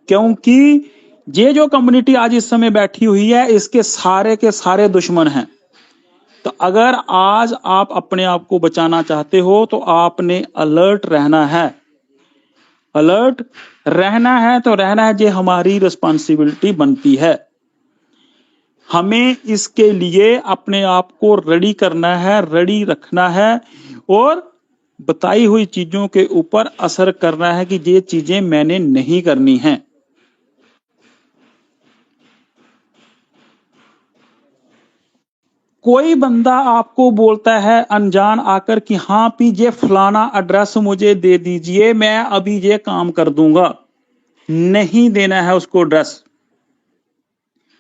क्योंकि ये जो कम्युनिटी आज इस समय बैठी हुई है इसके सारे के सारे दुश्मन हैं। तो अगर आज आप अपने आप को बचाना चाहते हो तो आपने अलर्ट रहना है। अलर्ट रहना है तो रहना है, ये हमारी रिस्पॉन्सिबिलिटी बनती है। हमें इसके लिए अपने आप को रेडी करना है, रेडी रखना है, और बताई हुई चीजों के ऊपर असर करना है कि ये चीजें मैंने नहीं करनी हैं। कोई बंदा आपको बोलता है अनजान आकर कि हाँ पी ये फलाना एड्रेस मुझे दे दीजिए, मैं अभी ये काम कर दूंगा, नहीं देना है उसको एड्रेस।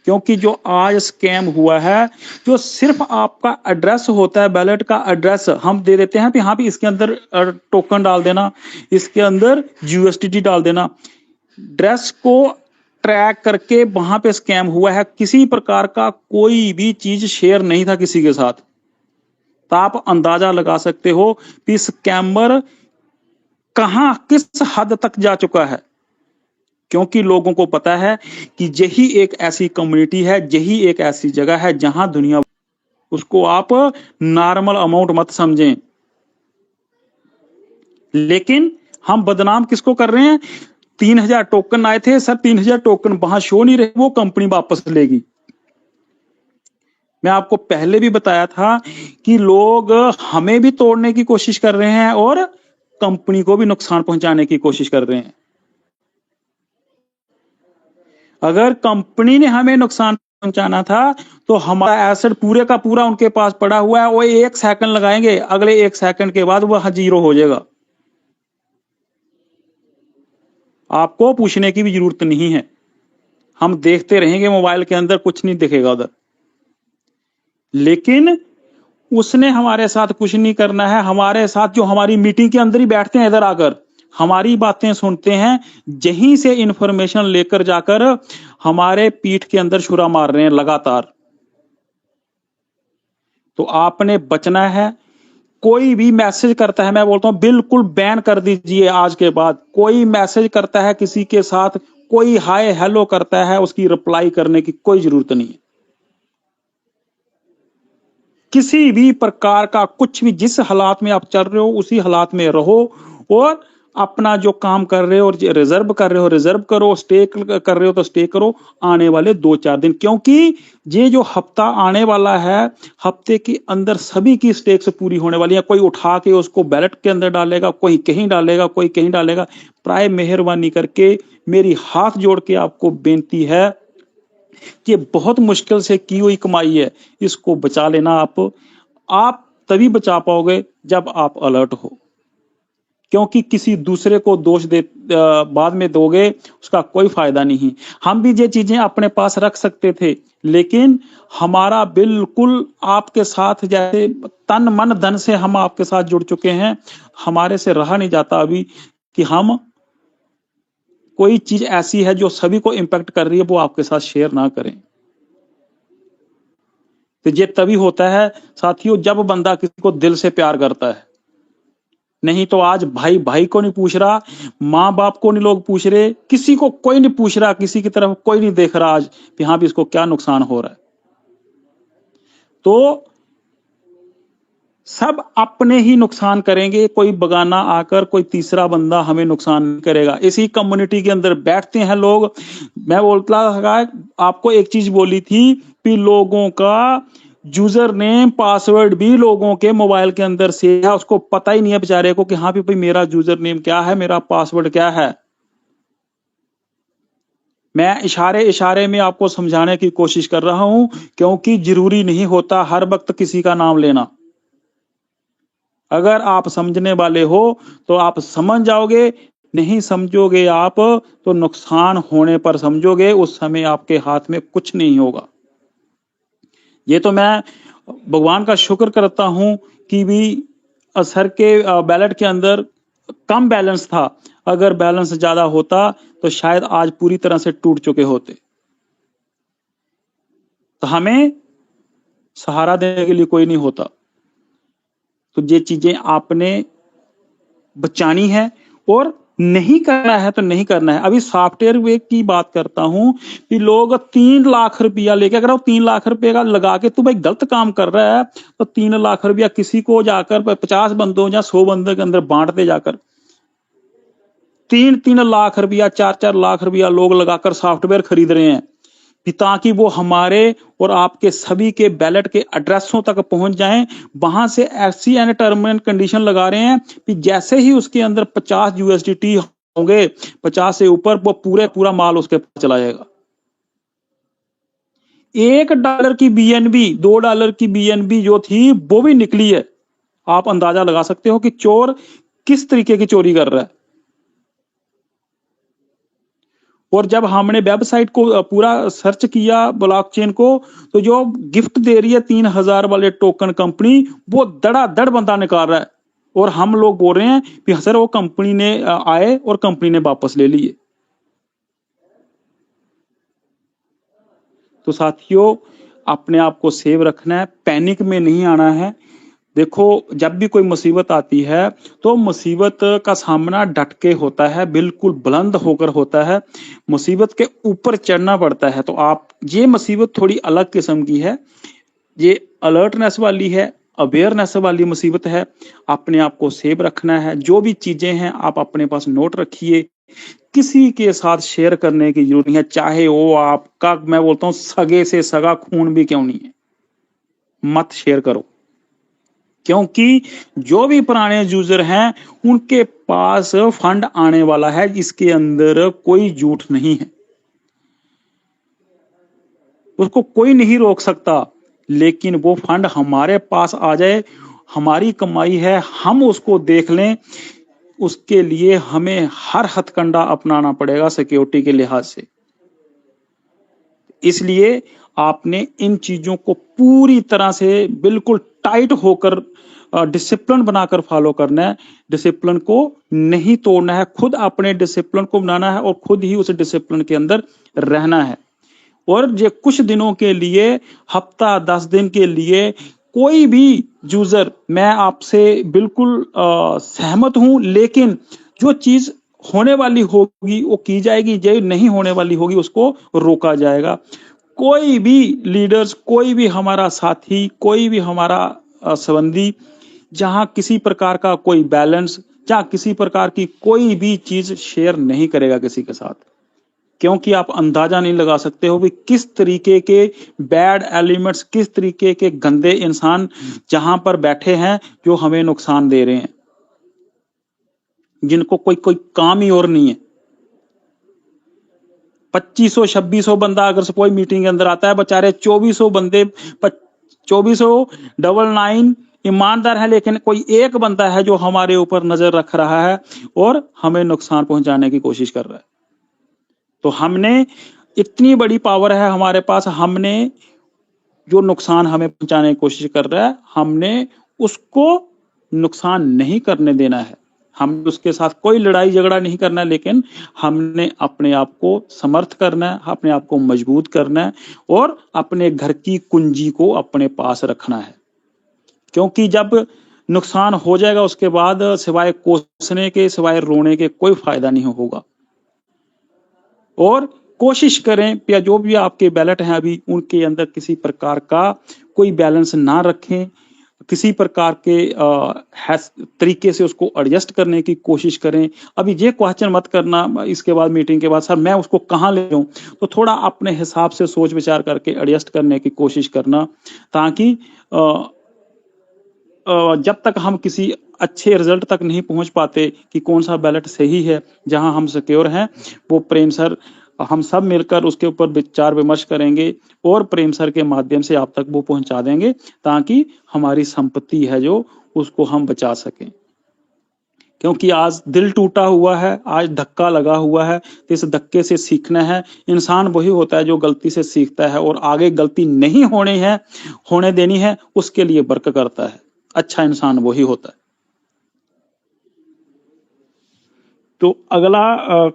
क्योंकि जो आज स्कैम हुआ है, जो सिर्फ आपका एड्रेस होता है, बैलेट का एड्रेस हम दे देते हैं, हाँ भी इसके अंदर टोकन डाल देना, इसके अंदर यूएसडीटी डाल देना, एड्रेस को ट्रैक करके वहां पे स्कैम हुआ है। किसी प्रकार का कोई भी चीज शेयर नहीं था किसी के साथ, तो आप अंदाजा लगा सकते हो कि स्कैमर कहां किस हद तक जा चुका है। क्योंकि लोगों को पता है कि यही एक ऐसी कम्युनिटी है, यही एक ऐसी जगह है जहां दुनिया, उसको आप नॉर्मल अमाउंट मत समझें। लेकिन हम बदनाम किसको कर रहे हैं? 3000 टोकन आए थे सर, 3000 टोकन वहां शो नहीं रहे, वो कंपनी वापस लेगी। मैं आपको पहले भी बताया था कि लोग हमें भी तोड़ने की कोशिश कर रहे हैं और कंपनी को भी नुकसान पहुंचाने की कोशिश कर रहे हैं। अगर कंपनी ने हमें नुकसान पहुंचाना था तो हमारा एसेट पूरे का पूरा उनके पास पड़ा हुआ है, वो 1 सेकंड लगाएंगे, अगले 1 सेकंड के बाद वह जीरो हो जाएगा। आपको पूछने की भी जरूरत नहीं है, हम देखते रहेंगे मोबाइल के अंदर, कुछ नहीं दिखेगा उधर। लेकिन उसने हमारे साथ कुछ नहीं करना है। हमारे साथ जो हमारी मीटिंग के अंदर ही बैठते हैं, इधर आकर हमारी बातें सुनते हैं, यहीं से इंफॉर्मेशन लेकर जाकर हमारे पीठ के अंदर छुरा मार रहे हैं लगातार। तो आपने बचना है। कोई भी मैसेज करता है, मैं बोलता हूं बिल्कुल बैन कर दीजिए आज के बाद। कोई मैसेज करता है किसी के साथ, कोई हाय हेलो करता है, उसकी रिप्लाई करने की कोई जरूरत नहीं है। किसी भी प्रकार का कुछ भी, जिस हालात में आप चल रहे हो उसी हालात में रहो और अपना जो काम कर रहे हो और रिजर्व कर रहे हो रिजर्व करो, स्टे कर रहे हो तो स्टे करो आने वाले 2-4 दिन। क्योंकि ये जो हफ्ता आने वाला है, हफ्ते के अंदर सभी की स्टेक्स पूरी होने वाली है। कोई उठा के उसको बैलेट के अंदर डालेगा, कोई कहीं डालेगा, कोई कहीं डालेगा। प्राय मेहरबानी करके मेरी हाथ जोड़ के आपको बेनती है कि बहुत मुश्किल से की हुई कमाई है, इसको बचा लेना। आप तभी बचा पाओगे जब आप अलर्ट हो। क्योंकि किसी दूसरे को दोष दे बाद में दोगे, उसका कोई फायदा नहीं। हम भी ये चीजें अपने पास रख सकते थे, लेकिन हमारा बिल्कुल आपके साथ जैसे तन मन धन से हम आपके साथ जुड़ चुके हैं, हमारे से रहा नहीं जाता अभी कि हम कोई चीज ऐसी है जो सभी को इंपैक्ट कर रही है वो आपके साथ शेयर ना करें। तो ये तभी होता है साथियों जब बंदा किसी को दिल से प्यार करता है। नहीं तो आज भाई भाई को नहीं पूछ रहा, माँ बाप को नहीं लोग पूछ रहे, किसी को कोई नहीं पूछ रहा, किसी की तरफ कोई नहीं देख रहा आज कि हाँ भी इसको क्या नुकसान हो रहा है। तो सब अपने ही नुकसान करेंगे, कोई बगाना आकर कोई तीसरा बंदा हमें नुकसान नहीं करेगा। इसी कम्युनिटी के अंदर बैठते हैं लोग। मैं बोलता था आपको एक चीज बोली थी कि लोगों का यूजर नेम पासवर्ड भी लोगों के मोबाइल के अंदर से है, उसको पता ही नहीं है बेचारे को कि हाँ भी भाई मेरा यूजर नेम क्या है, मेरा पासवर्ड क्या है। मैं इशारे इशारे में आपको समझाने की कोशिश कर रहा हूं, क्योंकि जरूरी नहीं होता हर वक्त किसी का नाम लेना। अगर आप समझने वाले हो तो आप समझ जाओगे, नहीं समझोगे आप तो नुकसान होने पर समझोगे, उस समय आपके हाथ में कुछ नहीं होगा। ये तो मैं भगवान का शुक्र करता हूं कि भी सर के बैलेट के अंदर कम बैलेंस था। अगर बैलेंस ज्यादा होता तो शायद आज पूरी तरह से टूट चुके होते। तो हमें सहारा देने के लिए कोई नहीं होता। तो ये चीजें आपने बचानी है और नहीं करना है तो नहीं करना है। अभी सॉफ्टवेयर वे की बात करता हूं कि लोग 3 लाख रुपया लेके, अगर वो 3 लाख रुपए का लगा के तू भाई गलत काम कर रहा है तो 3 लाख रुपया किसी को जाकर 50 बंदों या 100 बंदों के अंदर बांटते जाकर 3-3 लाख रुपया 4-4 लाख रुपया लोग लगाकर सॉफ्टवेयर खरीद रहे हैं ताकि वो हमारे और आपके सभी के बैलेट के एड्रेसों तक पहुंच जाएं। वहां से ऐसी टर्म एंड कंडीशन लगा रहे हैं कि जैसे ही उसके अंदर 50 यूएसडीटी होंगे, 50 से ऊपर, वो पूरा माल उसके पास चला जाएगा। $1 की बीएनबी, $2 की बीएनबी जो थी वो भी निकली है। आप अंदाजा लगा सकते हो कि चोर किस तरीके की चोरी कर रहा है। और जब हमने वेबसाइट को पूरा सर्च किया ब्लॉकचेन को, तो जो गिफ्ट दे रही है 3000 वाले टोकन कंपनी, वो धड़ाधड़ बंदा निकाल रहा है। और हम लोग बोल रहे हैं कि सर वो कंपनी ने आए और कंपनी ने वापस ले लिए। तो साथियों, अपने आप को सेव रखना है, पैनिक में नहीं आना है। देखो, जब भी कोई मुसीबत आती है तो मुसीबत का सामना डट के होता है, बिल्कुल बुलंद होकर होता है, मुसीबत के ऊपर चढ़ना पड़ता है। तो आप, ये मुसीबत थोड़ी अलग किस्म की है, ये अलर्टनेस वाली है, अवेयरनेस वाली मुसीबत है। अपने आप को सेव रखना है। जो भी चीजें हैं आप अपने पास नोट रखिए, किसी के साथ शेयर करने की जरूरत नहीं है, चाहे वो आपका, मैं बोलता हूं सगे से सगा खून भी क्यों नहीं है, मत शेयर करो। क्योंकि जो भी पुराने यूजर हैं उनके पास फंड आने वाला है, इसके अंदर कोई झूठ नहीं है, उसको कोई नहीं रोक सकता। लेकिन वो फंड हमारे पास आ जाए, हमारी कमाई है, हम उसको देख लें, उसके लिए हमें हर हथकंडा अपनाना पड़ेगा सिक्योरिटी के लिहाज से। इसलिए आपने इन चीजों को पूरी तरह से बिल्कुल टाइट होकर डिसिप्लिन बनाकर फॉलो करना है। डिसिप्लिन को नहीं तोड़ना है, खुद अपने डिसिप्लिन को बनाना है और खुद ही उस डिसिप्लिन के अंदर रहना है। और ये कुछ दिनों के लिए, हफ्ता 10 दिन के लिए, कोई भी यूजर, मैं आपसे बिल्कुल सहमत हूं, लेकिन जो चीज होने वाली होगी वो की जाएगी, जो नहीं होने वाली होगी उसको रोका जाएगा। कोई भी लीडर्स, कोई भी हमारा साथी, कोई भी हमारा संबंधी, जहां किसी प्रकार का कोई बैलेंस, जहां किसी प्रकार की कोई भी चीज शेयर नहीं करेगा किसी के साथ, क्योंकि आप अंदाजा नहीं लगा सकते हो कि किस तरीके के बैड एलिमेंट्स, किस तरीके के गंदे इंसान जहां पर बैठे हैं जो हमें नुकसान दे रहे हैं, जिनको कोई काम ही और नहीं है। 2500-2600 बंदा अगर कोई मीटिंग के अंदर आता है, बेचारे 2400 बंदे, 2499 ईमानदार है, लेकिन कोई एक बंदा है जो हमारे ऊपर नजर रख रहा है और हमें नुकसान पहुंचाने की कोशिश कर रहा है। तो हमने, इतनी बड़ी पावर है हमारे पास, हमने जो नुकसान हमें पहुंचाने की कोशिश कर रहा है, हमने उसको नुकसान नहीं करने देना है। हम उसके साथ कोई लड़ाई झगड़ा नहीं करना है, लेकिन हमने अपने आप को समर्थ करना है, अपने आप को मजबूत करना है और अपने घर की कुंजी को अपने पास रखना है। क्योंकि जब नुकसान हो जाएगा उसके बाद सिवाय कोसने के, सिवाय रोने के कोई फायदा नहीं होगा। और कोशिश करें, या जो भी आपके बैलेट हैं अभी, उनके अंदर किसी प्रकार का कोई बैलेंस ना रखें, किसी प्रकार के तरीके से उसको एडजस्ट करने की कोशिश करें। अभी ये क्वेश्चन मत करना इसके बाद, मीटिंग के बाद, सर मैं उसको कहाँ ले जाऊं, तो थोड़ा अपने हिसाब से सोच विचार करके एडजस्ट करने की कोशिश करना, ताकि जब तक हम किसी अच्छे रिजल्ट तक नहीं पहुंच पाते कि कौन सा बैलेट सही है, जहां हम सिक्योर हैं, वो प्रेम सर, हम सब मिलकर उसके ऊपर विचार विमर्श करेंगे और प्रेम सर के माध्यम से आप तक वो पहुंचा देंगे, ताकि हमारी संपत्ति है जो, उसको हम बचा सकें। क्योंकि आज दिल टूटा हुआ है, आज धक्का लगा हुआ है, तो इस धक्के से सीखना है। इंसान वही होता है जो गलती से सीखता है और आगे गलती नहीं होने देनी है, उसके लिए वर्क करता है। अच्छा इंसान वही होता है। तो अगला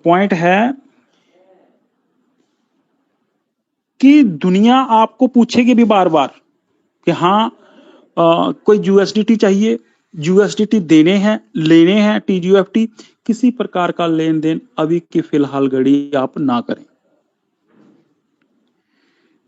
पॉइंट है कि दुनिया आपको पूछेगी भी बार बार कि हाँ, कोई यूएसडीटी चाहिए, यूएसडीटी देने हैं, लेने हैं, टीजीएफटी, किसी प्रकार का लेन देन अभी की फिलहाल घड़ी आप ना करें।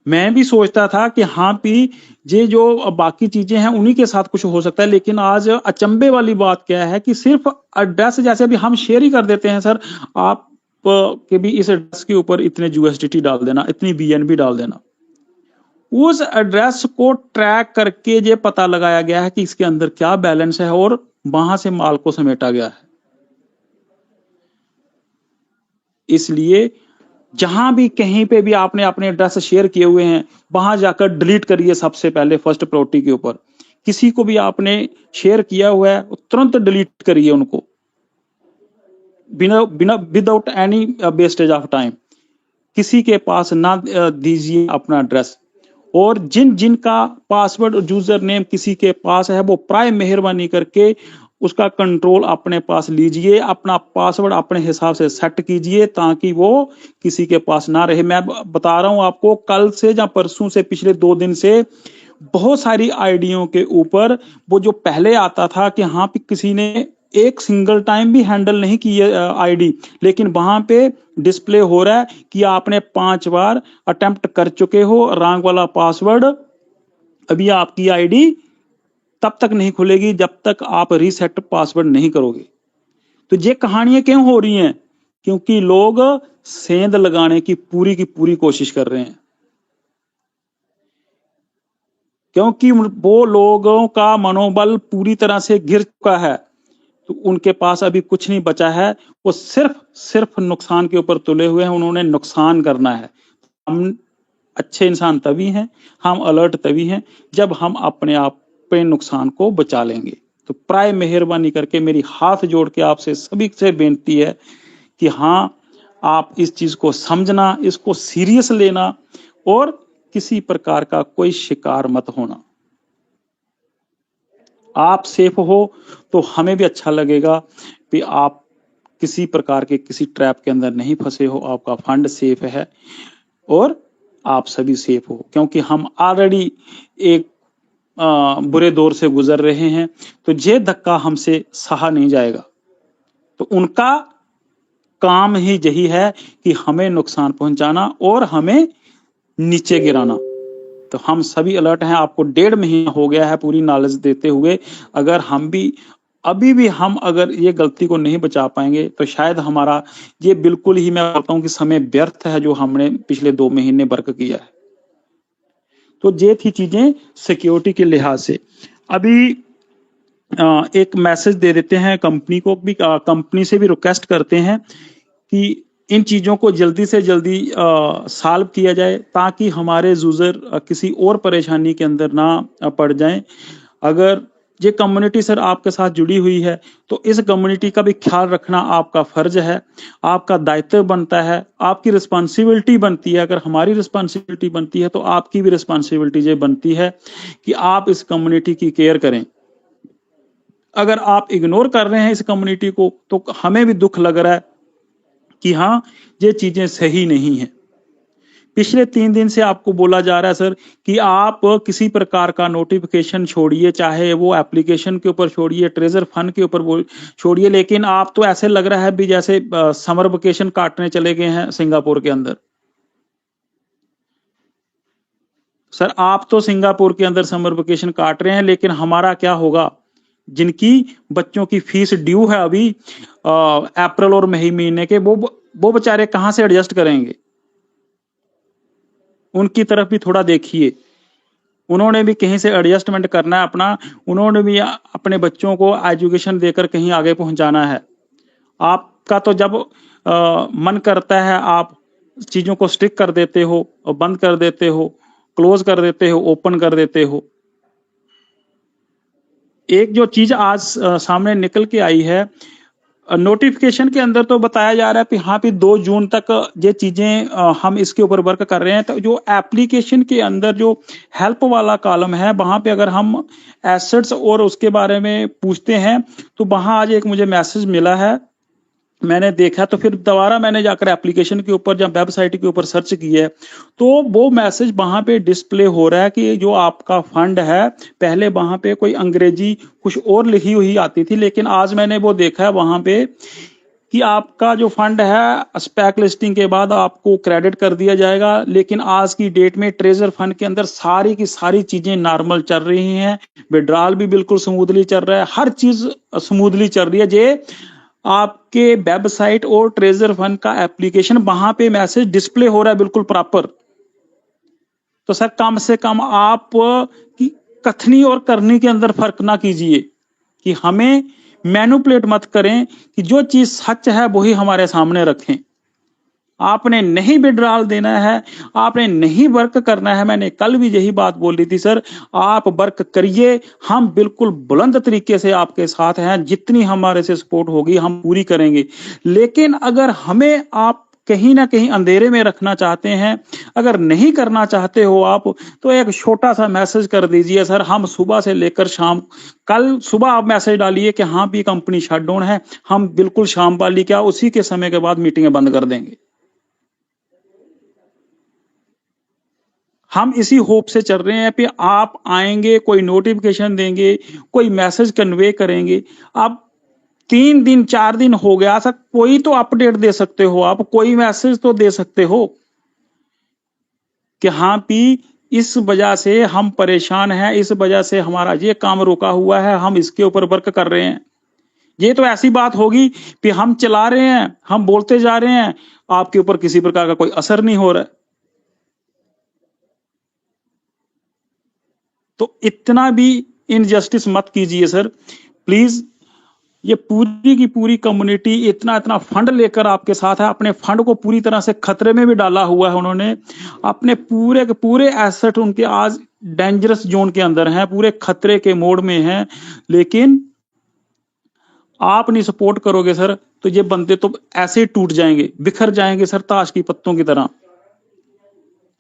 मैं भी सोचता था कि हाँ भी, ये जो बाकी चीजें हैं उन्हीं के साथ कुछ हो सकता है, लेकिन आज अचंभे वाली बात क्या है कि सिर्फ एड्रेस, जैसे अभी हम शेयर ही कर देते हैं, सर आप के भी इस एड्रेस के ऊपर इतने यूएसडीटी डाल देना, इतनी बीएनबी डाल देना। उस एड्रेस को ट्रैक करके ये पता लगाया गया है कि इसके अंदर क्या बैलेंस है और वहां से माल को समेटा गया है। इसलिए जहां भी कहीं पे भी आपने अपने एड्रेस शेयर किए हुए हैं वहां जाकर डिलीट करिए सबसे पहले फर्स्ट प्रायोरिटी के ऊपर। किसी को भी आपने शेयर किया हुआ है तुरंत डिलीट करिए उनको, बिना बिना without any wastage of time. किसी के पास ना दीजिए अपना एड्रेस। और जिन जिन का पासवर्ड यूजर नेम किसी के पास है वो प्राय मेहरबानी करके उसका कंट्रोल अपने पास लीजिए, अपना पासवर्ड अपने हिसाब से सेट कीजिए ताकि वो किसी के पास ना रहे। मैं बता रहा हूं आपको, कल से या परसों से, पिछले 2 दिन से बहुत सारी आईडियों के ऊपर वो जो पहले आता था कि हाँ पे किसी ने एक सिंगल टाइम भी हैंडल नहीं की आईडी, लेकिन वहां पे डिस्प्ले हो रहा है कि आपने 5 बार अटेम्प्ट कर चुके हो, रॉन्ग वाला पासवर्ड, अभी आपकी आईडी तब तक नहीं खुलेगी जब तक आप रीसेट पासवर्ड नहीं करोगे। तो ये कहानियां क्यों हो रही हैं? क्योंकि लोग सेंध लगाने की पूरी कोशिश कर रहे हैं, क्योंकि वो लोगों का मनोबल पूरी तरह से गिर चुका है। तो उनके पास अभी कुछ नहीं बचा है, वो सिर्फ नुकसान के ऊपर तुले हुए हैं, उन्होंने नुकसान करना है। हम अच्छे इंसान तभी हैं, हम अलर्ट तभी हैं जब हम अपने आप पे नुकसान को बचा लेंगे। तो प्राय मेहरबानी करके मेरी हाथ जोड़ के आपसे सभी से बेनती है कि हाँ, आप इस चीज को समझना, इसको सीरियस लेना और किसी प्रकार का कोई शिकार मत होना। आप सेफ हो तो हमें भी अच्छा लगेगा कि आप किसी प्रकार के किसी ट्रैप के अंदर नहीं फंसे हो, आपका फंड सेफ है और आप सभी सेफ हो, क्योंकि हम ऑलरेडी एक बुरे दौर से गुजर रहे हैं। तो ये धक्का हमसे सहा नहीं जाएगा। तो उनका काम ही यही है कि हमें नुकसान पहुंचाना और हमें नीचे गिराना। तो हम सभी अलर्ट हैं। आपको 1.5 महीना हो गया है पूरी नॉलेज देते हुए। अगर हम भी अभी भी हम अगर ये गलती को नहीं बचा पाएंगे तो शायद हमारा ये बिल्कुल ही, मैं बोलता हूं कि समय व्यर्थ है जो हमने पिछले 2 महीने वर्क किया है। तो ये थी चीजें सिक्योरिटी के लिहाज से। अभी एक मैसेज दे देते हैं कंपनी को भी, कंपनी से भी रिक्वेस्ट करते हैं कि इन चीजों को जल्दी से जल्दी सॉल्व किया जाए ताकि हमारे यूजर किसी और परेशानी के अंदर ना पड़ जाएं। अगर ये कम्युनिटी सर आपके साथ जुड़ी हुई है तो इस कम्युनिटी का भी ख्याल रखना आपका फर्ज है, आपका दायित्व बनता है, आपकी रिस्पांसिबिलिटी बनती है। अगर हमारी रिस्पांसिबिलिटी बनती है तो आपकी भी रिस्पांसिबिलिटी ये बनती है कि आप इस कम्युनिटी की केयर करें। अगर आप इग्नोर कर रहे हैं इस कम्युनिटी को तो हमें भी दुख लग रहा है कि हाँ, ये चीजें सही नहीं है। पिछले 3 दिन से आपको बोला जा रहा है सर कि आप किसी प्रकार का नोटिफिकेशन छोड़िए, चाहे वो एप्लीकेशन के ऊपर छोड़िए, ट्रेजर फंड के ऊपर छोड़िए, लेकिन आप तो ऐसे लग रहा है भी जैसे समर वेकेशन काटने चले गए हैं सिंगापुर के अंदर। सर आप तो सिंगापुर के अंदर समर वेकेशन काट रहे हैं, लेकिन हमारा क्या होगा? जिनकी बच्चों की फीस ड्यू है अभी अप्रैल और मई महीने के, वो बेचारे कहां से एडजस्ट करेंगे? उनकी तरफ भी थोड़ा देखिए, उन्होंने भी कहीं से एडजस्टमेंट करना है अपना, उन्होंने भी अपने बच्चों को एजुकेशन देकर कहीं आगे पहुंचाना है। आपका तो जब मन करता है आप चीजों को स्टिक कर देते हो और बंद कर देते हो, क्लोज कर देते हो, ओपन कर देते हो। एक जो चीज आज सामने निकल के आई है, नोटिफिकेशन के अंदर तो बताया जा रहा है कि हाँ भी 2 जून तक ये चीजें हम इसके ऊपर वर्क कर रहे हैं। तो जो एप्लीकेशन के अंदर जो हेल्प वाला कॉलम है वहां पे अगर हम एसेट्स और उसके बारे में पूछते हैं तो वहां आज एक मुझे मैसेज मिला है, मैंने देखा तो फिर दोबारा मैंने जाकर एप्लीकेशन के ऊपर जब वेबसाइट के ऊपर सर्च किया तो वो मैसेज वहां पे डिस्प्ले हो रहा है कि जो आपका फंड है, पहले वहां पे कोई अंग्रेजी कुछ और लिखी हुई आती थी, लेकिन आज मैंने वो देखा है वहां पे कि आपका जो फंड है स्पेक लिस्टिंग के बाद आपको क्रेडिट कर दिया जाएगा। लेकिन आज की डेट में ट्रेजर फंड के अंदर सारी की सारी चीजें नॉर्मल चल रही हैं, विड्रॉल भी बिल्कुल स्मूथली चल रहा है, हर चीज स्मूथली चल रही है। जे आपके वेबसाइट और ट्रेजर फंड का एप्लीकेशन वहां पे मैसेज डिस्प्ले हो रहा है बिल्कुल प्रॉपर। तो सर कम से कम आप की कथनी और करनी के अंदर फर्क ना कीजिए कि हमें मैनिपुलेट मत करें, कि जो चीज सच है वही हमारे सामने रखें। आपने नहीं विड्रॉल देना है, आपने नहीं वर्क करना है। मैंने कल भी यही बात बोली थी सर, आप वर्क करिए, हम बिल्कुल बुलंद तरीके से आपके साथ हैं, जितनी हमारे से सपोर्ट होगी हम पूरी करेंगे। लेकिन अगर हमें आप कहीं ना कहीं अंधेरे में रखना चाहते हैं, अगर नहीं करना चाहते हो आप, तो एक छोटा सा मैसेज कर दीजिए सर, हम सुबह से लेकर शाम, कल सुबह आप मैसेज डालिए कि हाँ भी कंपनी शट डाउन है, हम बिल्कुल शाम वाली क्या उसी के समय के बाद मीटिंगें बंद कर देंगे। हम इसी होप से चल रहे हैं कि आप आएंगे, कोई नोटिफिकेशन देंगे, कोई मैसेज कन्वे करेंगे। अब 3 दिन 4 दिन हो गया सर, कोई तो अपडेट दे सकते हो आप, कोई मैसेज तो दे सकते हो कि हाँ भी इस वजह से हम परेशान हैं, इस वजह से हमारा ये काम रुका हुआ है, हम इसके ऊपर वर्क कर रहे हैं। ये तो ऐसी बात होगी कि हम चला रहे हैं, हम बोलते जा रहे हैं, आपके ऊपर किसी प्रकार का कोई असर नहीं हो रहा है। तो इतना भी इनजस्टिस मत कीजिए सर प्लीज। ये पूरी की पूरी कम्युनिटी इतना इतना फंड लेकर आपके साथ है, अपने फंड को पूरी तरह से खतरे में भी डाला हुआ है उन्होंने, अपने पूरे के पूरे एसेट उनके आज डेंजरस जोन के अंदर हैं, पूरे खतरे के मोड में हैं। लेकिन आप नहीं सपोर्ट करोगे सर, तो ये बंदे तो ऐसे ही टूट जाएंगे, बिखर जाएंगे सर, ताश की पत्तों की तरह।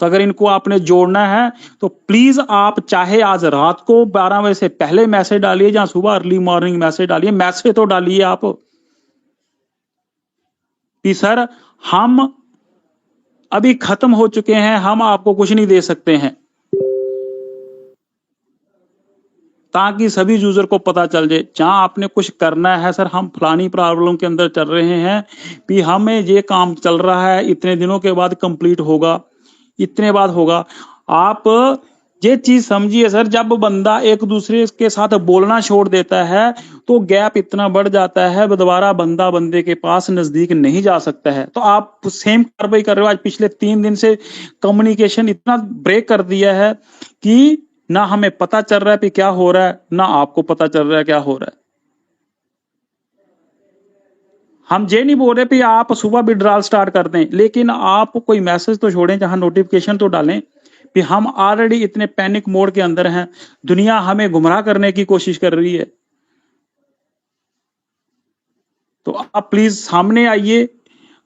तो अगर इनको आपने जोड़ना है तो प्लीज आप चाहे आज रात को 12 बजे से पहले मैसेज डालिए या सुबह अर्ली मॉर्निंग मैसेज डालिए, मैसेज तो डालिए आप कि सर हम अभी खत्म हो चुके हैं, हम आपको कुछ नहीं दे सकते हैं, ताकि सभी यूजर को पता चल जाए। जहां आपने कुछ करना है सर, हम फलानी प्रॉब्लम के अंदर चल रहे हैं कि हमें ये काम चल रहा है, इतने दिनों के बाद कंप्लीट होगा, इतने बाद होगा। आप ये चीज समझिए सर, जब बंदा एक दूसरे के साथ बोलना छोड़ देता है तो गैप इतना बढ़ जाता है, दोबारा बंदा बंदे के पास नजदीक नहीं जा सकता है। तो आप सेम कार्रवाई कर रहे हो। आज पिछले 3 दिन से कम्युनिकेशन इतना ब्रेक कर दिया है कि ना हमें पता चल रहा है कि क्या हो रहा है, ना आपको पता चल रहा है क्या हो रहा है। हम ये नहीं बोल रहे कि आप सुबह विड्रॉल स्टार्ट कर दें, लेकिन आप कोई मैसेज तो छोड़ें, जहां नोटिफिकेशन तो डालें कि हम ऑलरेडी इतने पैनिक मोड के अंदर हैं, दुनिया हमें गुमराह करने की कोशिश कर रही है। तो आप प्लीज सामने आइए,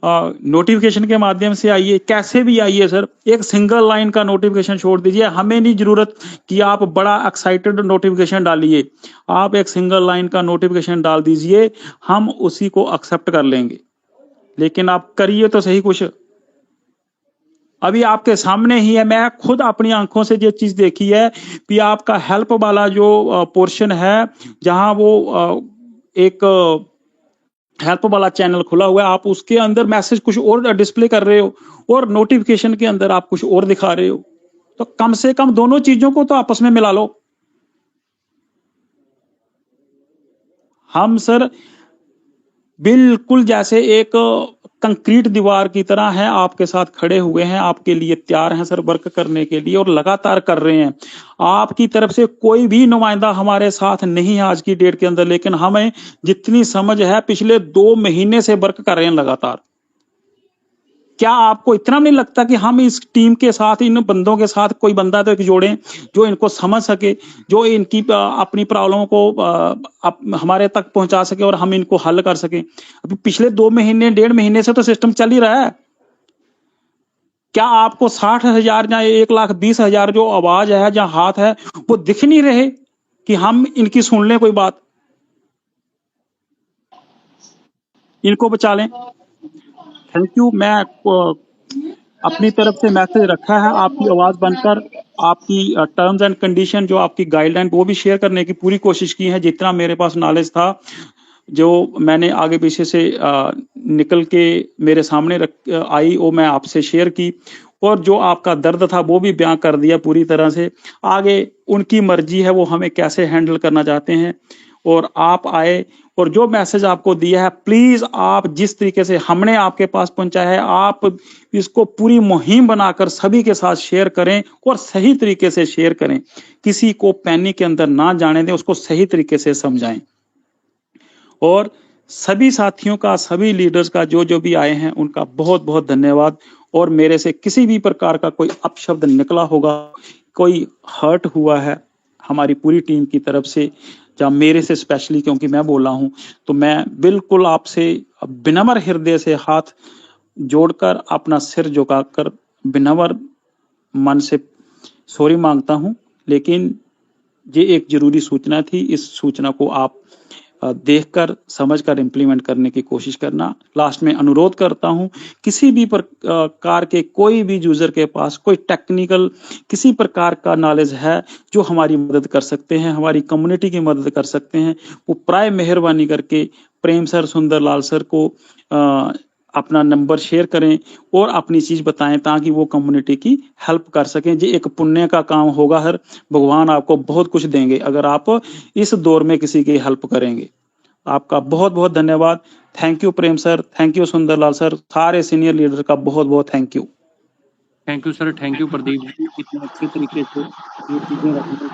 नोटिफिकेशन के माध्यम से आइए, कैसे भी आइए सर, एक सिंगल लाइन का नोटिफिकेशन छोड़ दीजिए। हमें नहीं जरूरत कि आप बड़ा एक्साइटेड नोटिफिकेशन डालिए, आप एक सिंगल लाइन का नोटिफिकेशन डाल दीजिए, हम उसी को एक्सेप्ट कर लेंगे। लेकिन आप करिए तो सही कुछ। अभी आपके सामने ही है, मैं खुद अपनी आंखों से ये चीज देखी है कि आपका हेल्प वाला जो पोर्शन है, जहां वो एक हेल्प वाला चैनल खुला हुआ है, आप उसके अंदर मैसेज कुछ और डिस्प्ले कर रहे हो और नोटिफिकेशन के अंदर आप कुछ और दिखा रहे हो। तो कम से कम दोनों चीजों को तो आपस में मिला लो। हम सर बिल्कुल जैसे एक कंक्रीट दीवार की तरह है, आपके साथ खड़े हुए हैं, आपके लिए तैयार हैं सर वर्क करने के लिए, और लगातार कर रहे हैं। आपकी तरफ से कोई भी नुमाइंदा हमारे साथ नहीं है आज की डेट के अंदर, लेकिन हमें जितनी समझ है पिछले 2 महीने से वर्क कर रहे हैं लगातार। क्या आपको इतना नहीं लगता कि हम इस टीम के साथ, इन बंदों के साथ कोई बंदा तो एक जोड़ें जो इनको समझ सके, जो इनकी अपनी प्रॉब्लमों को हमारे तक पहुंचा सके और हम इनको हल कर सके। अभी पिछले 2 महीने 1.5 महीने से तो सिस्टम चल ही रहा है। क्या आपको 60,000 या 1,20,000 जो आवाज है, जहां हाथ है, वो दिख नहीं रहे कि हम इनकी सुन लें कोई बात, इनको बचा लें? Thank you. मैं अपनी तरफ से मैसेज रखा है, आपकी आवाज बनकर आपकी टर्म्स एंड कंडीशन, जो आपकी गाइडलाइन, वो भी शेयर करने की पूरी कोशिश की है। जितना मेरे पास नॉलेज था, जो मैंने आगे पीछे से निकल के मेरे सामने आई, वो मैं आपसे शेयर की, और जो आपका दर्द था वो भी बयां कर दिया पूरी तरह से। आगे उनकी मर्जी है, वो हमें कैसे हैंडल करना चाहते हैं। और आप आए और जो मैसेज आपको दिया है, प्लीज आप जिस तरीके से हमने आपके पास पहुंचाया है, आप इसको पूरी मुहिम बनाकर सभी के साथ शेयर करें और सही तरीके से शेयर करें। किसी को पैनिक के अंदर ना जाने दें, उसको सही तरीके से समझाएं। और सभी साथियों का, सभी लीडर्स का, जो भी आए हैं उनका बहुत बहुत धन्यवाद। और मेरे से किसी भी प्रकार का कोई अपशब्द निकला होगा, कोई हर्ट हुआ है हमारी पूरी टीम की तरफ से या मेरे से स्पेशली क्योंकि मैं बोला हूं, तो मैं बिल्कुल आपसे विनम्र हृदय से हाथ जोड़कर, अपना सिर झुकाकर विनम्र मन से सॉरी मांगता हूं। लेकिन ये एक जरूरी सूचना थी, इस सूचना को आप देखकर समझकर इम्प्लीमेंट करने की कोशिश करना। लास्ट में अनुरोध करता हूं, किसी भी प्रकार के कोई भी यूजर के पास कोई टेक्निकल किसी प्रकार का नॉलेज है जो हमारी मदद कर सकते हैं, हमारी कम्युनिटी की मदद कर सकते हैं, वो प्राय मेहरबानी करके प्रेम सर, सुंदरलाल सर को अपना नंबर शेयर करें और अपनी चीज बताएं ताकि वो कम्युनिटी की हेल्प कर सकें। ये एक पुण्य का काम होगा, हर भगवान आपको बहुत कुछ देंगे अगर आप इस दौर में किसी की हेल्प करेंगे। आपका बहुत बहुत धन्यवाद। Thank you Prem sir, thank you Sundarlal sir, सारे सीनियर लीडर का बहुत बहुत thank you. Thank you sir, thank you Pradeep ji, इतने अच्छे तरीके से ये चीजें रखने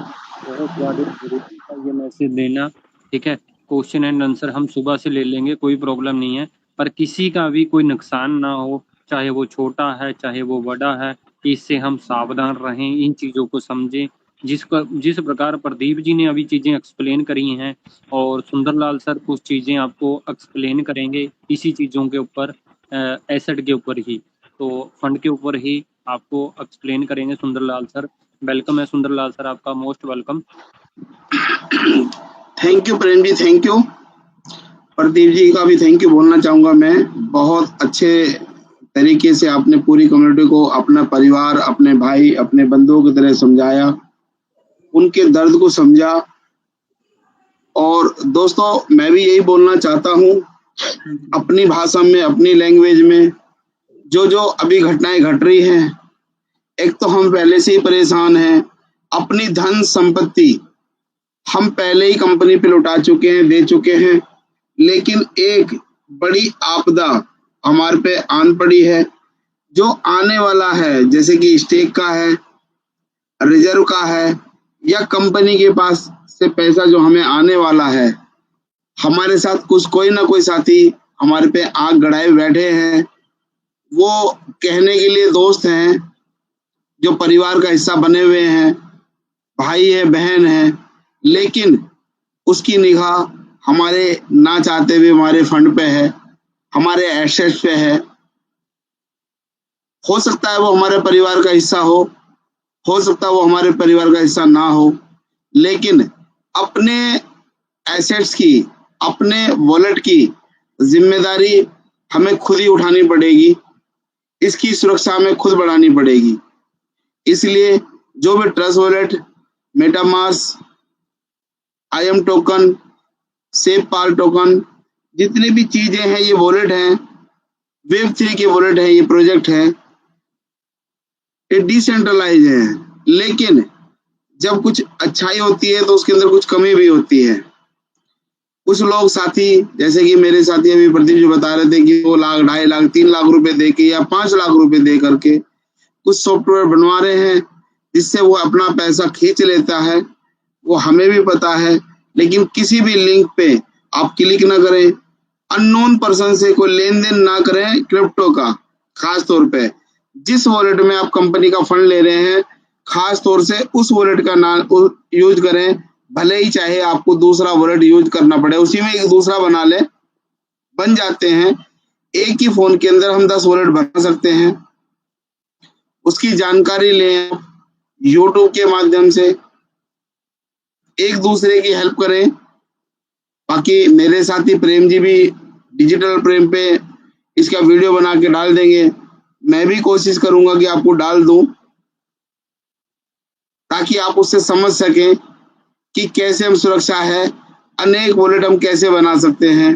बहुत ज़्यादा जरूरी था ये मैसेज देना। ठीक है, क्वेश्चन एंड आंसर हम सुबह से ले लेंगे, कोई प्रॉब्लम नहीं है, पर किसी का भी कोई नुकसान ना हो, चाहे वो छोटा है चाहे वो बड़ा है, इससे हम सावधान रहें, इन चीज़ों को समझें। जिस प्रकार प्रदीप जी ने अभी चीज़ें एक्सप्लेन करी हैं और सुंदरलाल सर कुछ चीज़ें आपको एक्सप्लेन करेंगे इसी चीज़ों के ऊपर, एसेट के ऊपर ही, तो फंड के ऊपर ही आपको एक्सप्लेन करेंगे सुंदरलाल सर। वेलकम है सुंदरलाल सर, आपका most welcome. Thank you Prem ji, thank you. Pradeep ji का भी थैंक यू बोलना चाहूंगा मैं। बहुत अच्छे तरीके से आपने पूरी कम्युनिटी को अपना परिवार, अपने भाई, अपने बंधुओं की तरह समझाया, उनके दर्द को समझा। और दोस्तों मैं भी यही बोलना चाहता हूँ, अपनी भाषा में, अपनी लैंग्वेज में जो अभी घटनाएं घट रही हैं, एक तो हम पहले से ही परेशान हैं, अपनी धन संपत्ति हम पहले ही कंपनी पे लौटा चुके हैं, दे चुके हैं, लेकिन एक बड़ी आपदा हमारे पे आन पड़ी है। जो आने वाला है, जैसे कि स्टेक का है, रिजर्व का है, या कंपनी के पास से पैसा जो हमें आने वाला है, हमारे साथ कोई ना कोई साथी हमारे पे आग गड़ाए बैठे हैं। वो कहने के लिए दोस्त हैं, जो परिवार का हिस्सा बने हुए हैं, भाई है, बहन है, लेकिन उसकी निगाह हमारे ना चाहते हुए हमारे फंड पे है, हमारे एसेट्स पे है। हो सकता है वो हमारे परिवार का हिस्सा हो सकता है वो हमारे परिवार का हिस्सा ना हो, लेकिन अपने एसेट्स की, अपने वॉलेट की जिम्मेदारी हमें खुद ही उठानी पड़ेगी, इसकी सुरक्षा हमें खुद बढ़ानी पड़ेगी। इसलिए जो भी trust wallet, MetaMask, IM token, SafePal token, जितनी भी चीजें हैं, ये वॉलेट हैं, Web3 के वॉलेट है, ये प्रोजेक्ट है, ये डिसेंट्रलाइज है। लेकिन जब कुछ अच्छाई होती है तो उसके अंदर कुछ कमी भी होती है। कुछ लोग साथी, जैसे कि मेरे साथी अभी प्रदीप जी बता रहे थे कि 2 लाख, 2.5 लाख, 3 लाख रुपए दे के या 5 लाख रुपए दे करके कुछ सॉफ्टवेयर बनवा रहे हैं, जिससे वो अपना पैसा खींच लेता है। वो हमें भी पता है, लेकिन किसी भी लिंक पे आप क्लिक ना करें, अननोन पर्सन से कोई लेन देन ना करें क्रिप्टो का। खास तौर पे जिस वॉलेट में आप कंपनी का फंड ले रहे हैं, खास तौर से उस वॉलेट का नाम यूज करें, भले ही चाहे आपको दूसरा वॉलेट यूज करना पड़े, उसी में एक दूसरा बन जाते हैं। एक ही फोन के अंदर हम 10 वॉलेट बना सकते हैं। उसकी जानकारी लें यूट्यूब के माध्यम से, एक दूसरे की हेल्प करें। बाकी मेरे साथी प्रेम जी भी डिजिटल प्रेम पे इसका वीडियो बना के डाल देंगे। मैं भी कोशिश करूंगा कि आपको डाल दूं, ताकि आप उससे समझ सकें कि कैसे हम सुरक्षा है, अनेक वॉलेट हम कैसे बना सकते हैं।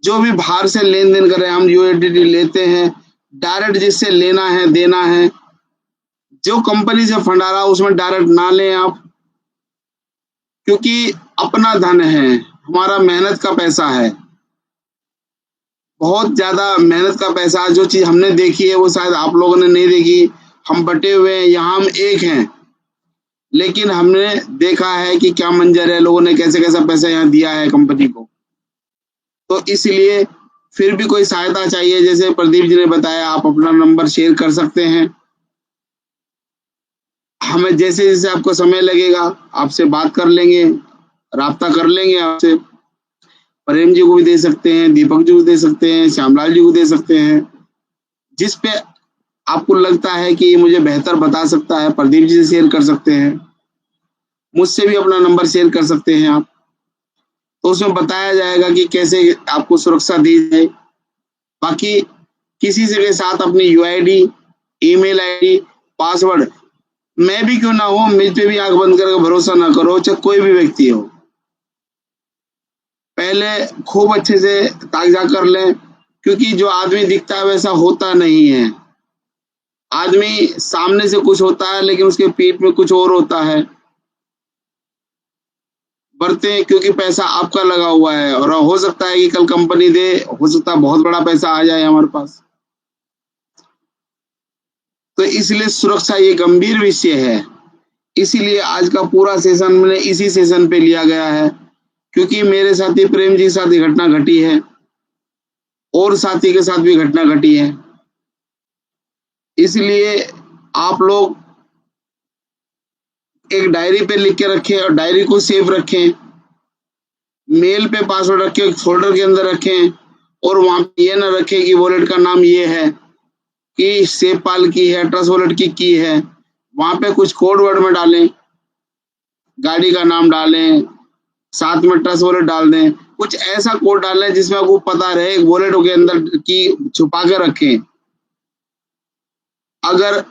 जो भी बाहर से लेन देन कर रहे हैं, हम USDT लेते हैं, डायरेक्ट जिससे लेना है देना है, जो कंपनी से फंड आ रहा है उसमें डायरेक्ट ना लें आप, क्योंकि अपना धन है, हमारा मेहनत का पैसा है, बहुत ज्यादा मेहनत का पैसा। जो चीज हमने देखी है वो शायद आप लोगों ने नहीं देखी। हम बटे हुए हैं, यहाँ हम एक हैं, लेकिन हमने देखा है कि क्या मंजर है, लोगों ने कैसे कैसा पैसा यहाँ दिया है कंपनी को। तो इसलिए फिर भी कोई सहायता चाहिए, जैसे प्रदीप जी ने बताया, आप अपना नंबर शेयर कर सकते हैं। हमें जैसे जैसे आपको समय लगेगा आपसे बात कर लेंगे, राब्ता कर लेंगे आपसे। प्रेम जी को भी दे सकते हैं, दीपक जी को दे सकते हैं, श्यामलाल जी को दे सकते हैं। जिस पे आपको लगता है कि ये मुझे बेहतर बता सकता है, प्रदीप जी से शेयर कर सकते हैं, मुझसे भी अपना नंबर शेयर कर सकते हैं आप। तो उसमें बताया जाएगा कि कैसे आपको सुरक्षा दी जाए। बाकी किसी से के साथ अपनी यूआईडी, ईमेल आईडी, पासवर्ड, मैं भी क्यों ना हो, मुझ पे भी आंख बंद करके भरोसा ना करो, चाहे कोई भी व्यक्ति हो। पहले खूब अच्छे से कागजात कर लें, क्योंकि जो आदमी दिखता है वैसा होता नहीं है। आदमी सामने से कुछ होता है लेकिन उसके पीठ में कुछ और होता है। बरते क्योंकि पैसा आपका लगा हुआ है, और हो सकता है कि कल कंपनी दे, हो सकता है बहुत बड़ा पैसा आ जाए हमारे पास। तो इसलिए सुरक्षा ये गंभीर विषय है। इसीलिए आज का पूरा सेशन मैंने इसी सेशन पे लिया गया है, क्योंकि मेरे साथी प्रेम जी के साथ ये घटना घटी है और साथी के साथ भी घटना घटी है। इसलिए आप लोग एक डायरी पे लिख के रखें और डायरी को सेव रखें, मेल पे पासवर्ड रखें, फोल्डर के अंदर रखें, और वहां पे ये ना रखें कि वॉलेट का नाम ये है, कि सेवपाल की है, ट्रस्ट वॉलेट की है। वहां पे कुछ कोड वर्ड में डालें, गाड़ी का नाम डालें, साथ में ट्रस्ट वॉलेट डाल दें, कुछ ऐसा कोड डालें जिसमें आपको पता रहे वॉलेट के अंदर की छुपा के रखें। अगर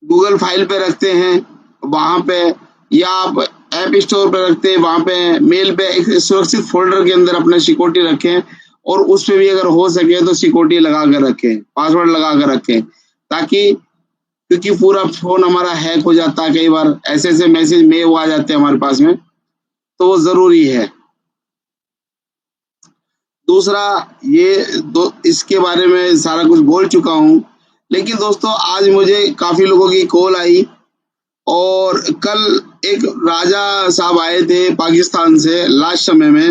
गूगल फाइल पे रखते हैं वहां पे, या आप ऐप स्टोर पे रखते हैं वहां पे, मेल पे एक सुरक्षित फोल्डर के अंदर अपना सिक्योरिटी रखें, और उस पे भी अगर हो सके तो सिक्योरिटी लगा कर रखें, पासवर्ड लगा कर रखें, ताकि, क्योंकि पूरा फोन हमारा हैक हो जाता है, कई बार ऐसे मैसेज में वो आ जाते हैं हमारे पास में, तो वो जरूरी है। दूसरा ये इसके बारे में सारा कुछ बोल चुका हूं, लेकिन दोस्तों आज मुझे काफी लोगों की कॉल आई, और कल एक राजा साहब आए थे पाकिस्तान से लास्ट समय में,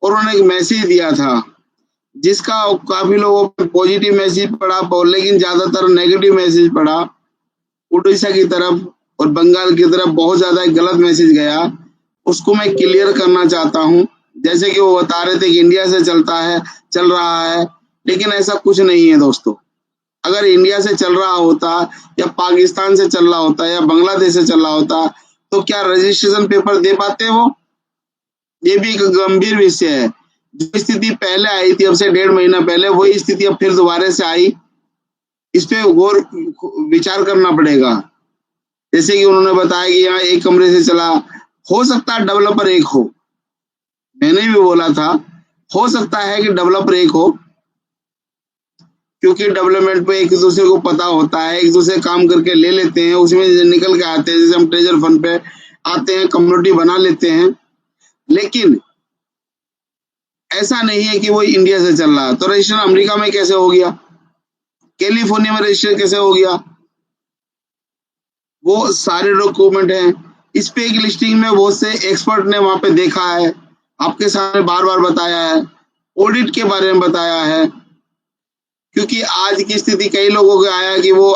और उन्होंने एक मैसेज दिया था जिसका काफी लोगों को पॉजिटिव मैसेज पड़ा, लेकिन ज्यादातर नेगेटिव मैसेज पड़ा। उड़ीसा की तरफ और बंगाल की तरफ बहुत ज्यादा गलत मैसेज गया, उसको मैं क्लियर करना चाहता हूं। जैसे कि वो बता रहे थे कि इंडिया से चल रहा है, लेकिन ऐसा कुछ नहीं है दोस्तों। अगर इंडिया से चल रहा होता, या पाकिस्तान से चल रहा होता, या बांग्लादेश से चल रहा होता, तो क्या रजिस्ट्रेशन पेपर दे पाते वो? ये भी एक गंभीर विषय है। जो स्थिति पहले आई थी, अब से 1.5 महीना पहले, वही स्थिति अब फिर दोबारा से आई। इस पे गौर विचार करना पड़ेगा। जैसे कि उन्होंने बताया कि यहाँ एक कमरे से चला, हो सकता है डेवलपर एक हो, मैंने भी बोला था हो सकता है कि डेवलपर एक हो, क्योंकि डेवलपमेंट पे एक दूसरे को पता होता है, एक दूसरे काम करके ले लेते हैं, उसमें निकल के आते हैं। जैसे हम ट्रेजर फंड पे आते हैं, कम्युनिटी बना लेते हैं, लेकिन ऐसा नहीं है कि वो इंडिया से चल रहा है। तो रजिस्ट्रेशन अमेरिका में कैसे हो गया, कैलिफोर्निया में रजिस्ट्रेशन कैसे हो गया, वो सारे डॉक्यूमेंट हैं। इस पे एक लिस्टिंग में बहुत से एक्सपर्ट ने वहां पे देखा है, आपके सामने बार बार बताया है, ऑडिट के बारे में बताया है। क्योंकि आज की स्थिति कई लोगों को आया कि वो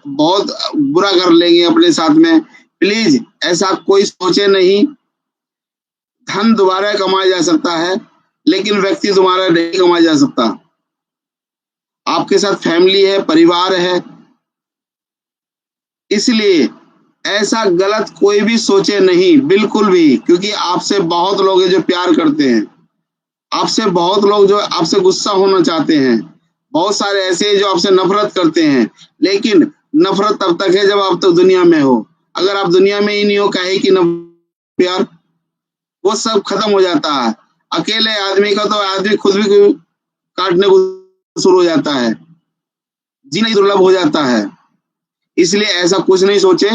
बहुत बुरा कर लेंगे अपने साथ में। प्लीज ऐसा कोई सोचे नहीं। धन दोबारा कमाया जा सकता है, लेकिन व्यक्ति दोबारा नहीं कमाया जा सकता। आपके साथ फैमिली है, परिवार है, इसलिए ऐसा गलत कोई भी सोचे नहीं, बिल्कुल भी। क्योंकि आपसे बहुत लोग हैं जो प्यार करते हैं, आपसे बहुत लोग जो आपसे गुस्सा होना चाहते हैं, बहुत सारे ऐसे हैं जो आपसे नफरत करते हैं। लेकिन नफरत तब तक है जब आप तो दुनिया में हो। अगर आप दुनिया में ही नहीं हो, काहे कि प्यार, वो सब खत्म हो जाता है। अकेले आदमी का तो आदमी खुद भी काटने को शुरू हो जाता है, जीना ही दुर्लभ हो जाता है। इसलिए ऐसा कुछ नहीं सोचे,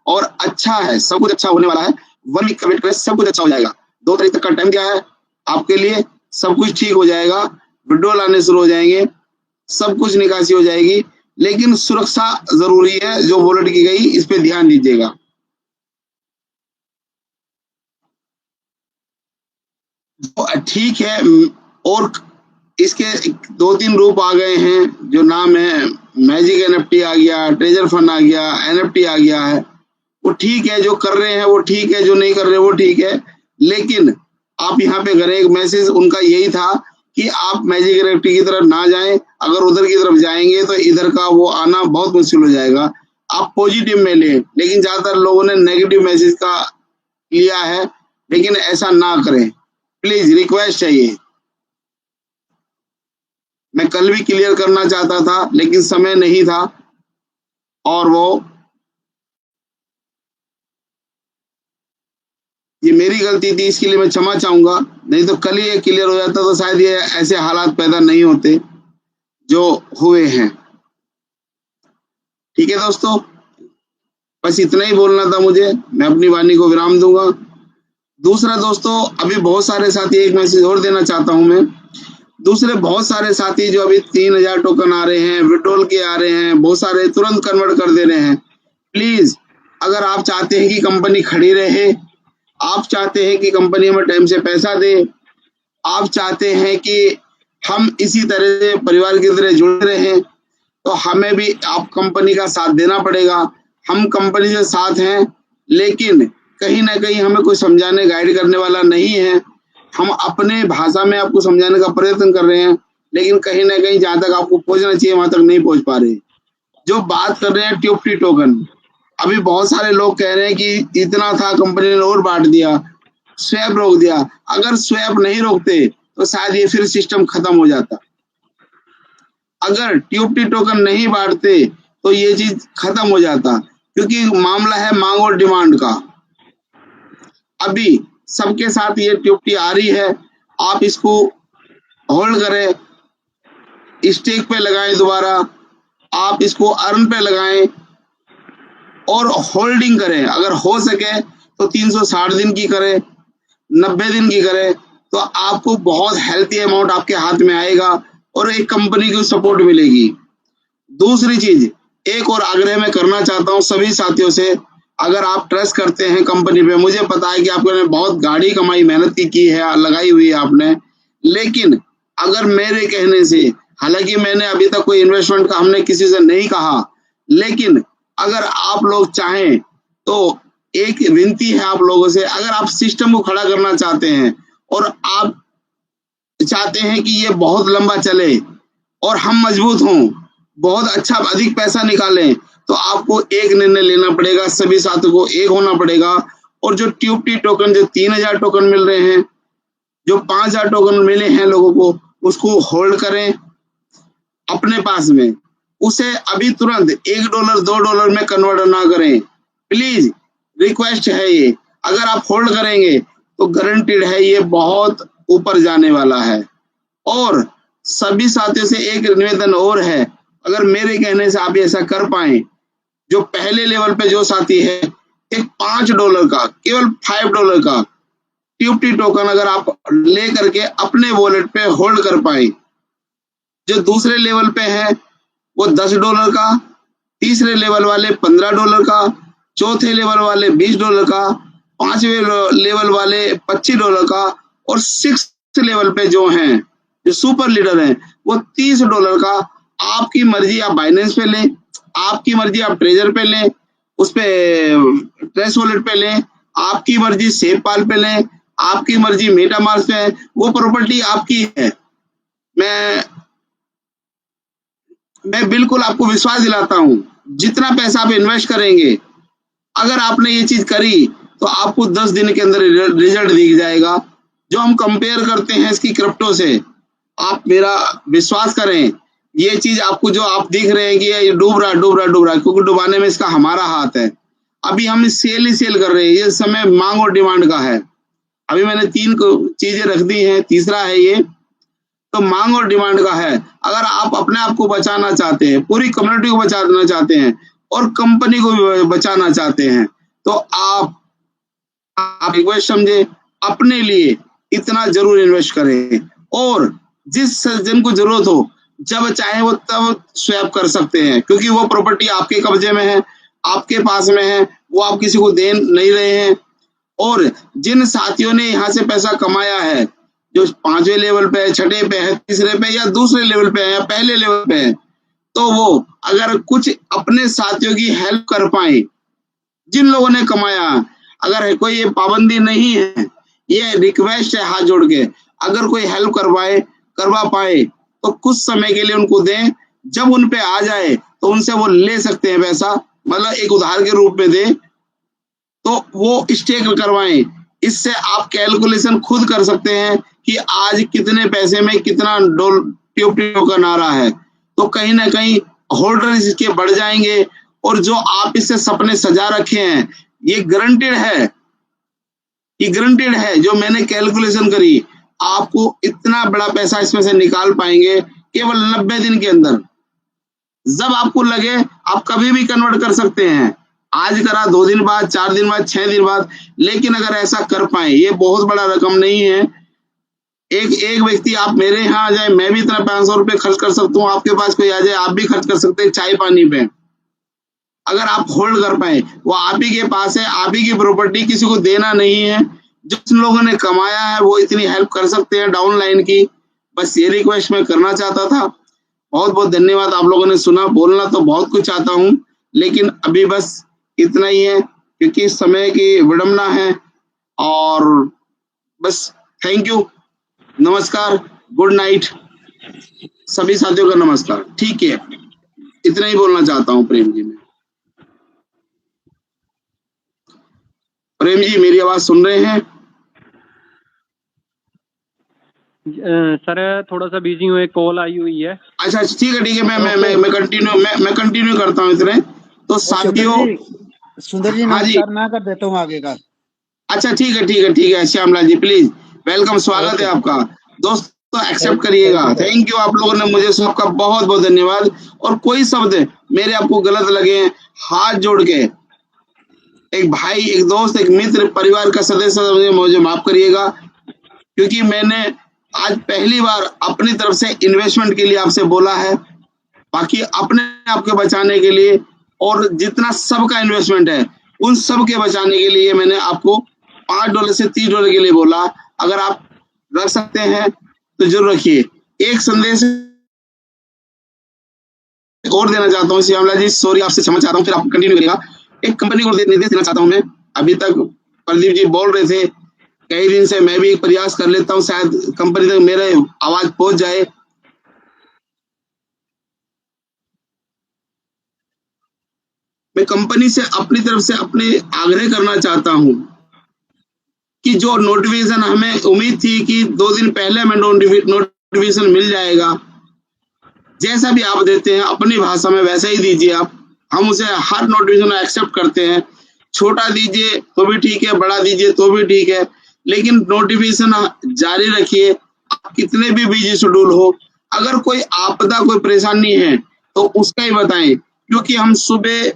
और अच्छा है, सब कुछ अच्छा होने वाला है। 1 वीक का वेट करें, सब कुछ अच्छा हो जाएगा। 2 तारीख तक का टाइम क्या है आपके लिए, सब कुछ ठीक हो जाएगा, विड्रॉल आने शुरू हो जाएंगे, सब कुछ निकासी हो जाएगी। लेकिन सुरक्षा जरूरी है, जो वॉलेट की गई इस पे ध्यान दीजिएगा। ठीक है। और इसके 2-3 रूप आ गए हैं, जो नाम है मैजिक एनएफटी आ गया, ट्रेजर फंड आ गया, एनएफटी आ गया है। वो ठीक है, जो कर रहे हैं वो ठीक है, जो नहीं कर रहे वो ठीक है। लेकिन आप यहाँ पे करें, एक मैसेज उनका यही था कि आप मैजिक एनएफटी की तरफ ना जाएं। अगर उधर की तरफ जाएंगे तो इधर का वो आना बहुत मुश्किल हो जाएगा। आप पॉजिटिव में लें, लेकिन ज्यादातर लोगों ने नेगेटिव मैसेज का लिया है, लेकिन ऐसा ना करें प्लीज, रिक्वेस्ट है ये। मैं कल भी क्लियर करना चाहता था लेकिन समय नहीं था, और वो ये मेरी गलती थी, इसके लिए मैं क्षमा चाहूंगा। नहीं तो कल ही ये क्लियर हो जाता तो शायद ये ऐसे हालात पैदा नहीं होते जो हुए हैं। ठीक है दोस्तों, बस इतना ही बोलना था मुझे। मैं अपनी वाणी को विराम दूंगा। दूसरा दोस्तों, अभी बहुत सारे साथी, एक मैसेज और देना चाहता हूं मैं। दूसरे बहुत सारे साथी जो अभी 3000 टोकन आ रहे हैं, विड्रॉल के आ रहे हैं, बहुत सारे तुरंत कन्वर्ट कर दे रहे हैं। प्लीज, अगर आप चाहते हैं कि कंपनी खड़ी रहे, आप चाहते हैं कि कंपनी हमें टाइम से पैसा दे, आप चाहते हैं कि हम इसी तरह से परिवार की तरह जुड़े रहें, तो हमें भी आप कंपनी का साथ देना पड़ेगा। हम कंपनी से साथ हैं, लेकिन कहीं ना कहीं हमें कोई समझाने गाइड करने वाला नहीं है। हम अपने भाषा में आपको समझाने का प्रयत्न कर रहे हैं, लेकिन कहीं ना कहीं जहां तक आपको पहुंचना चाहिए वहां तक नहीं पहुंच पा रहे। जो बात कर रहे हैं ट्यूफ्टी टोकन, अभी बहुत सारे लोग कह रहे हैं कि इतना था, कंपनी ने और बांट दिया, स्वैप रोक दिया। अगर स्वैप नहीं रोकते तो शायद ये फिर सिस्टम खत्म हो जाता। अगर ट्यूफ्टी टोकन नहीं बांटते तो ये चीज खत्म हो जाता, क्योंकि मामला है मांग और डिमांड का। अभी सबके साथ ये ट्यूफ्टी आ रही है, आप इसको होल्ड करें, स्टेक पे लगाएं, दोबारा आप इसको अर्न पे लगाएं और होल्डिंग करें। अगर हो सके तो 360 दिन की करें, 90 दिन की करें, तो आपको बहुत हेल्थी अमाउंट आपके हाथ में आएगा और एक कंपनी की सपोर्ट मिलेगी। दूसरी चीज, एक और आग्रह मैं करना चाहता हूं सभी साथियों से, अगर आप ट्रस्ट करते हैं कंपनी पे, मुझे पता है कि आपने बहुत गाड़ी कमाई मेहनत की है, लगाई हुई है आपने, लेकिन अगर मेरे कहने से, हालांकि मैंने अभी तक कोई इन्वेस्टमेंट का हमने किसी से नहीं कहा, लेकिन अगर आप लोग चाहें तो एक विनती है आप लोगों से, अगर आप सिस्टम को खड़ा करना चाहते हैं और आप चाहते हैं कि ये बहुत लंबा चले और हम मजबूत हों, बहुत अच्छा अधिक पैसा निकालें, तो आपको एक निर्णय लेना पड़ेगा, सभी साथियों को एक होना पड़ेगा। और जो ट्यूफ्टी टोकन, जो 3000 टोकन मिल रहे हैं, जो 5000 टोकन मिले हैं लोगों को, उसको होल्ड करें अपने पास में। उसे अभी तुरंत $1 $2 में कन्वर्ट ना करें, प्लीज, रिक्वेस्ट है ये। अगर आप होल्ड करेंगे तो गारंटीड है ये बहुत ऊपर जाने वाला है। और सभी साथियों से एक निवेदन और है, अगर मेरे कहने से आप ऐसा कर पाए, जो पहले लेवल पे जो साथी है, एक $5 का, केवल $5 का ट्यूफ्टी टोकन अगर आप ले करके अपने वॉलेट पे होल्ड कर पाए, जो दूसरे लेवल पे है वो $10 का, तीसरे लेवल वाले $15 का, चौथे लेवल वाले $20 का, पांचवें लेवल वाले $25 का, और 6th लेवल पे जो हैं, जो सुपर लीडर हैं, वो $30 का। आपकी मर्जी, आप बाइनेंस पे लें, आपकी मर्जी आप ट्रेजर पे लें, उस पे ट्रेस वॉलेट पे लें, आपकी मर्जी सेफपाल पे लें, आपकी मर्जी मेटामास्क पे, वो प्रॉपर्टी आपकी है। मैं बिल्कुल आपको विश्वास दिलाता हूं, जितना पैसा आप इन्वेस्ट करेंगे, अगर आपने ये चीज करी तो आपको 10 दिन के अंदर रिजल्ट दिख जाएगा। जो हम कंपेयर करते हैं इसकी क्रिप्टो से, आप मेरा विश्वास करें, ये चीज आपको जो आप दिख रहे हैं कि ये डूब रहा, क्योंकि डुबाने में इसका हमारा हाथ है। अभी हम सेल ही सेल कर रहे हैं, ये समय मांग और डिमांड का है। अभी मैंने 3 चीजें रख दी हैं, तीसरा है ये, तो मांग और डिमांड का है। अगर आप अपने आप को बचाना चाहते हैं, पूरी कम्युनिटी को बचाना चाहते हैं और कंपनी को भी बचाना चाहते हैं, तो आप रिक्वेस्ट समझे, अपने लिए इतना जरूर इन्वेस्ट करें, और जिस सज्जन को जरूरत हो, जब चाहे वो तब स्वैप कर सकते हैं, क्योंकि वो प्रॉपर्टी आपके कब्जे में है, आपके पास में है, वो आप किसी को दे नहीं रहे हैं। और जिन साथियों ने यहाँ से पैसा कमाया है, जो 5वें लेवल पे है, 6ठे पे है, तीसरे पे या दूसरे लेवल पे है या पहले लेवल पे है, तो वो अगर कुछ अपने साथियों की हेल्प कर पाए, जिन लोगों ने कमाया, अगर कोई ये पाबंदी नहीं है, ये रिक्वेस्ट है हाथ जोड़ के, अगर कोई हेल्प करवा पाए तो कुछ समय के लिए उनको दें, जब उन पे आ जाए तो उनसे वो ले सकते हैं पैसा, मतलब एक उधार के रूप में दें, तो वो स्टेक करवाएं। इससे आप कैलकुलेशन खुद कर सकते हैं कि आज कितने पैसे में कितना ट्यूब का नारा है, तो कहीं ना कहीं होल्डर इसके बढ़ जाएंगे, और जो आप इससे सपने सजा रखे हैं, ये गारंटेड है, जो मैंने कैलकुलेशन करी, आपको इतना बड़ा पैसा इसमें से निकाल पाएंगे केवल 90 दिन के अंदर। जब आपको लगे आप कभी भी कन्वर्ट कर सकते हैं, आज करा 2 दिन बाद, 4 दिन बाद, 6 दिन बाद, लेकिन अगर ऐसा कर पाए, ये बहुत बड़ा रकम नहीं है। एक व्यक्ति आप मेरे यहाँ आ जाए, मैं भी इतना 500 रुपए खर्च कर सकता हूँ, आपके पास कोई आ जाए, आप भी खर्च कर सकते हैं चाय पानी पे, अगर आप होल्ड कर पाए। वो आप ही के पास है, आप ही की प्रॉपर्टी, किसी को देना नहीं है। जिन लोगों ने कमाया है वो इतनी हेल्प कर सकते हैं डाउन लाइन की। बस ये रिक्वेस्ट मैं करना चाहता था। बहुत बहुत धन्यवाद, आप लोगों ने सुना। बोलना तो बहुत कुछ चाहता हूँ, लेकिन अभी बस इतना ही है, क्योंकि समय की विडंबना है। और बस थैंक यू, नमस्कार, गुड नाइट, सभी साथियों का नमस्कार। ठीक है, इतना ही बोलना चाहता हूँ। प्रेम जी, मैं प्रेम जी, मेरी आवाज सुन रहे हैं? सर थोड़ा सा बिजी हूँ, एक कॉल आई हुई है। अच्छा, ठीक है, मैं कंटिन्यू करता हूँ इतने तो साथियों। सुंदर जी, हाँ जी, नमस्कार, मैं कर देता हूँ आगे का। अच्छा ठीक है, श्यामलाल जी प्लीज, वेलकम, स्वागत है आपका। दोस्तों एक्सेप्ट करिएगा। थैंक यू, आप लोगों ने मुझे सबका बहुत बहुत धन्यवाद। और कोई शब्द मेरे आपको गलत लगे, हाथ जोड़ के एक भाई, एक दोस्त, एक मित्र, परिवार का सदस्य मुझे माफ करिएगा, क्योंकि मैंने आज पहली बार अपनी तरफ से इन्वेस्टमेंट के लिए आपसे बोला है। बाकी अपने आप के बचाने के लिए और जितना सबका इन्वेस्टमेंट है उन सब के बचाने के लिए मैंने आपको $5 से $30 के लिए बोला। अगर आप रख सकते हैं तो जरूर रखिए। एक संदेश और देना चाहता हूँ श्यामला जी, सॉरी, आपसे क्षमा चाहता हूँ, फिर आप कंटिन्यू करिएगा। एक कंपनी को निर्देश देना चाहता हूँ मैं। अभी तक प्रदीप जी बोल रहे थे, कई दिन से मैं भी एक प्रयास कर लेता हूँ, शायद कंपनी तक मेरे आवाज पहुंच जाए। मैं कंपनी से अपनी तरफ से अपने आग्रह करना चाहता हूँ कि जो नोटिफिकेशन हमें उम्मीद थी कि 2 दिन पहले हमें नोटिफिकेशन मिल जाएगा, जैसा भी आप देते हैं अपनी भाषा में वैसा ही दीजिए आप। हम उसे हर नोटिफिकेशन एक्सेप्ट करते हैं। छोटा दीजिए तो भी ठीक है, बड़ा दीजिए तो भी ठीक है, लेकिन नोटिफिकेशन जारी रखिए। आप कितने भी बिजी शेड्यूल हो, अगर कोई आपदा, कोई परेशानी है तो उसका ही बताएं, क्योंकि हम सुबह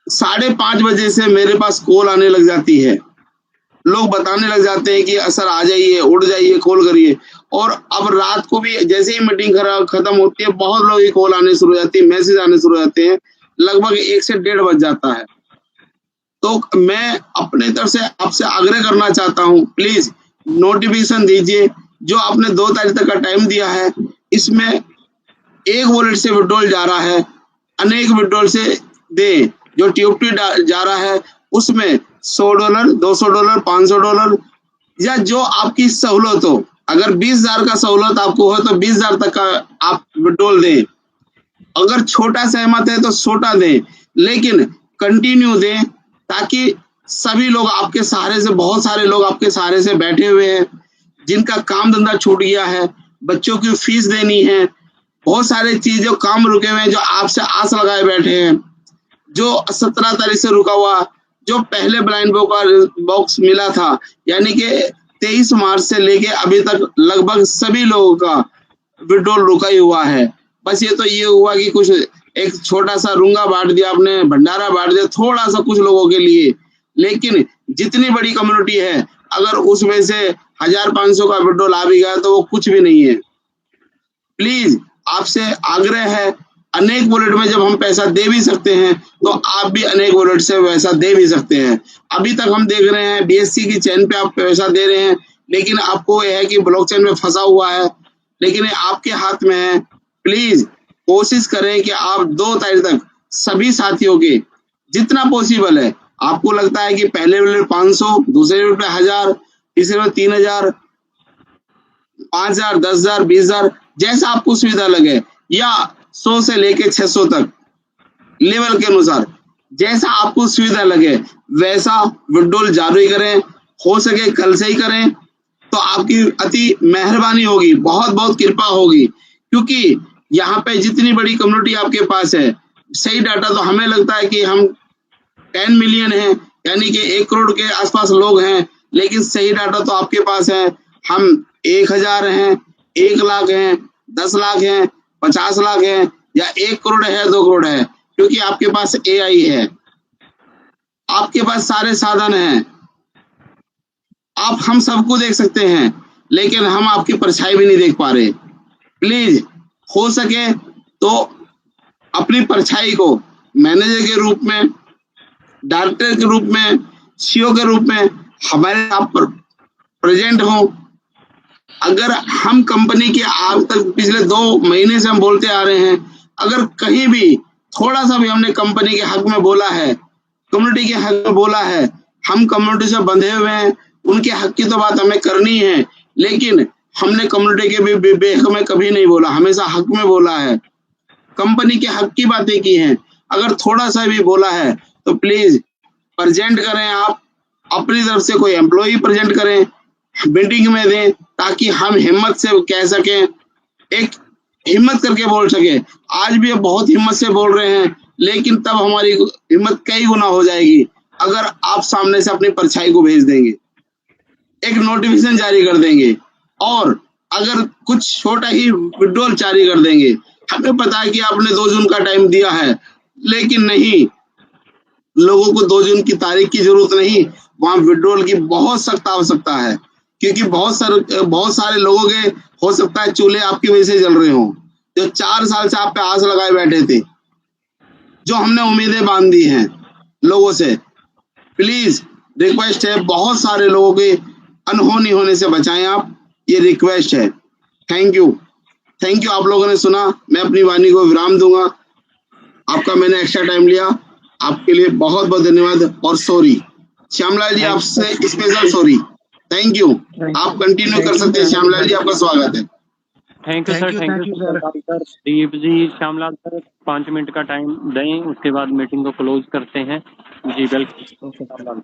5:30 बजे से मेरे पास कॉल आने लग जाती है। लोग बताने लग जाते हैं कि सर आ जाइए, उठ जाइए, कॉल करिए। और अब रात को भी जैसे ही मीटिंग खत्म होती है, बहुत लोगों की कॉल आने शुरू हो जाती है, मैसेज आने शुरू हो जाते हैं, लगभग 1 से 1:30 बज जाता है। तो मैं अपने तरफ से आपसे आग्रह करना चाहता हूँ, प्लीज नोटिफिकेशन दीजिए। जो आपने 2 तारीख तक का टाइम दिया है, इसमें एक वॉलेट से विड्रॉल जा रहा है, अनेक विड्रॉल से दें। जो टीओटी जा रहा है उसमें $100, $200, $500 या जो आपकी सहूलत हो। अगर 20,000 का सहूलत आपको हो तो 20,000 तक का आप विड्रॉल दें। अगर छोटा सहमत है तो छोटा दें, लेकिन कंटिन्यू दें, ताकि सभी लोग आपके सहारे से, बहुत सारे लोग आपके सहारे से बैठे हुए हैं, जिनका काम धंधा छूट गया है, बच्चों की फीस देनी है, बहुत सारे चीजें काम रुके हुए हैं, जो आपसे आस लगाए बैठे हैं। जो 17 तारीख से रुका हुआ, जो पहले ब्लाइंड बॉक्स मिला था, यानी कि 23 मार्च से लेके अभी तक लगभग सभी लोगों का विड्रॉल रुका ही हुआ है। बस ये हुआ कि कुछ एक छोटा सा रूंगा बांट दिया आपने, भंडारा बांट दिया थोड़ा सा कुछ लोगों के लिए, लेकिन जितनी बड़ी कम्युनिटी है, अगर उसमें से 1,500 का विड्रॉल आ भी गया तो वो कुछ भी नहीं है। प्लीज आपसे आग्रह है, अनेक वॉलेट में जब हम पैसा दे भी सकते हैं तो आप भी अनेक वॉलेट से पैसा दे भी सकते हैं। अभी तक हम देख रहे हैं BSC की चैन पे आप पैसा दे रहे हैं, लेकिन आपको यह है कि ब्लॉकचेन में फंसा हुआ है, लेकिन ये आपके हाथ में है। प्लीज कोशिश करें कि आप 2 तारीख तक सभी साथियों के जितना पॉसिबल है, आपको लगता है कि पहले लेवल 500, दूसरे लेवल पे 1000, तीसरे लेवल 3000, 5000, 10,000, 20,000, जैसा आपको सुविधा लगे, या 100 से लेके 600 तक लेवल के अनुसार जैसा आपको सुविधा लगे वैसा विड्रॉल जारी करें। हो सके कल से ही करें तो आपकी अति मेहरबानी होगी, बहुत बहुत कृपा होगी, क्योंकि यहाँ पे जितनी बड़ी कम्युनिटी आपके पास है, सही डाटा तो हमें लगता है कि हम 10 मिलियन है, यानी कि 1 करोड़ के आसपास लोग हैं, लेकिन सही डाटा तो आपके पास है हम 1000 हैं, 1 लाख हैं, 10 लाख हैं, 50 लाख हैं, या 1 करोड़ है, 2 करोड़ है, क्योंकि आपके पास AI है, आपके पास सारे साधन हैं, आप हम सबको देख सकते हैं, लेकिन हम आपकी परछाई भी नहीं देख पा रहे। प्लीज हो सके तो अपनी परछाई को मैनेजर के रूप में, डायरेक्टर के रूप में, CEO के रूप में हमारे आप प्रेजेंट हो। अगर हम कंपनी के आज तक पिछले 2 महीने से हम बोलते आ रहे हैं, अगर कहीं भी थोड़ा सा भी हमने कंपनी के हक में बोला है, कम्युनिटी के हक में बोला है, हम कम्युनिटी से बंधे हुए हैं, उनके हक की तो बात हमें करनी है, लेकिन हमने कम्युनिटी के भी बेहक में कभी नहीं बोला, हमेशा हक में बोला है, कंपनी के हक की बातें की हैं। अगर थोड़ा सा भी बोला है तो प्लीज प्रेजेंट करें, आप अपनी तरफ से कोई एम्प्लॉय प्रेजेंट करें, मीटिंग में दें, ताकि हम हिम्मत से कह सकें, एक हिम्मत करके बोल सके। आज भी हम बहुत हिम्मत से बोल रहे हैं, लेकिन तब हमारी हिम्मत कई गुना हो जाएगी अगर आप सामने से अपनी परछाई को भेज देंगे, एक नोटिफिकेशन जारी कर देंगे, और अगर कुछ छोटा ही विड्रॉल जारी कर देंगे। हमें पता है कि आपने 2 जून का टाइम दिया है, लेकिन नहीं, लोगों को 2 जून की तारीख की जरूरत नहीं, वहां विड्रॉल की बहुत सख्त आवश्यकता है, क्योंकि बहुत सारे लोगों के हो सकता है चूल्हे आपकी वजह से जल रहे हों, जो 4 साल से आप पे आस लगाए बैठे थे, जो हमने उम्मीदें बांध दी हैं लोगों से। प्लीज रिक्वेस्ट है, बहुत सारे लोगों के अनहोनी होने से बचाएं आप, ये रिक्वेस्ट है। थैंक यू, आप लोगों ने सुना। मैं अपनी वाणी को विराम दूंगा, आपका मैंने एक्स्ट्रा टाइम लिया, आपके लिए बहुत बहुत धन्यवाद, और सॉरी श्यामलाल जी, आपसे स्पेशल सॉरी। थैंक यू, आप कंटिन्यू कर सकते हैं। श्यामलाल जी, आपका स्वागत है। Thank you sir, thank you sir. Deep ji, Shyamlal sir 5 minute का टाइम दें, उसके बाद मीटिंग को क्लोज करते हैं जी। Welcome.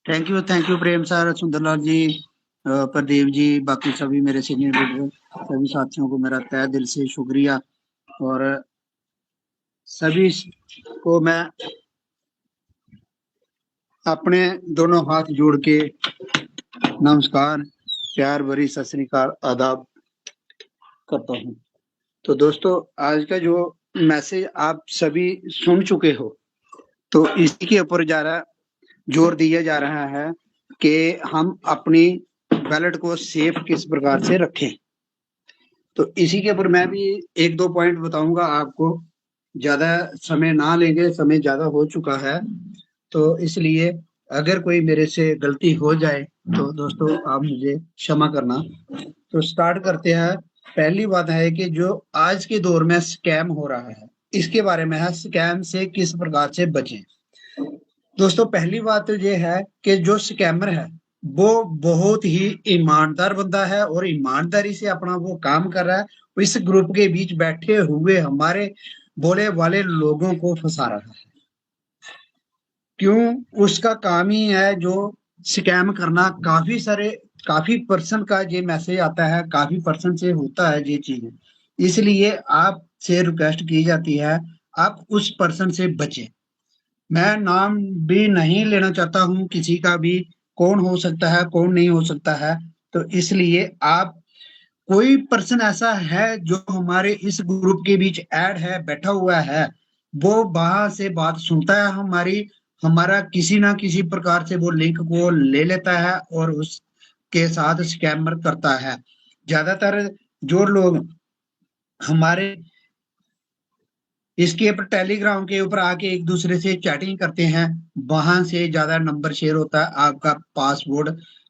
Thank you Prem sir, Sundarlal ji, Pradeep ji, बाकी सभी मेरे सीनियर लीडर, सभी साथियों को मेरा तहे दिल से शुक्रिया, और सभी को मैं अपने दोनों हाथ जोड़ के नमस्कार, प्यार भरी सत श्री अकाल, आदाब करता हूँ। तो दोस्तों, आज का जो मैसेज आप सभी सुन चुके हो, तो इसी के ऊपर जोर दिया जा रहा है कि हम अपनी बैलेट को सेफ किस प्रकार से रखें। तो इसी के ऊपर मैं भी 1-2 पॉइंट बताऊंगा आपको, ज्यादा समय ना लेंगे, समय ज्यादा हो चुका है, तो इसलिए अगर कोई मेरे से गलती हो जाए तो दोस्तों आप मुझे क्षमा करना। तो स्टार्ट करते हैं। पहली बात है कि जो आज के दौर में स्कैम हो रहा है, इसके बारे में है, स्कैम से किस प्रकार से बचें। दोस्तों, पहली बात तो ये है कि जो स्कैमर है वो बहुत ही ईमानदार बंदा है, और ईमानदारी से अपना वो काम कर रहा है। इस ग्रुप के बीच बैठे हुए हमारे बोले वाले लोगों को फंसा रहा है। क्यों? उसका काम ही है जो स्कैम करना। काफी पर्सन का ये मैसेज आता है, काफी पर्सन से होता है ये चीज, इसलिए आपसे रिक्वेस्ट की जाती है आप उस पर्सन से बचें। मैं नाम भी नहीं लेना चाहता हूं किसी का भी, कौन हो सकता है कौन नहीं हो सकता है, तो इसलिए आप, कोई पर्सन ऐसा है जो हमारे इस ग्रुप के बीच ऐड है, बैठा हुआ है, वो बाहर से बात सुनता है हमारा किसी ना किसी प्रकार से वो लिंक को ले लेता है और उसके साथ स्कैमर करता है। ज्यादातर जो लोग हमारे इसके ऊपर टेलीग्राम के ऊपर आके एक दूसरे से चैटिंग करते हैं, वहां से ज्यादा नंबर शेयर होता है, आपका पासवर्ड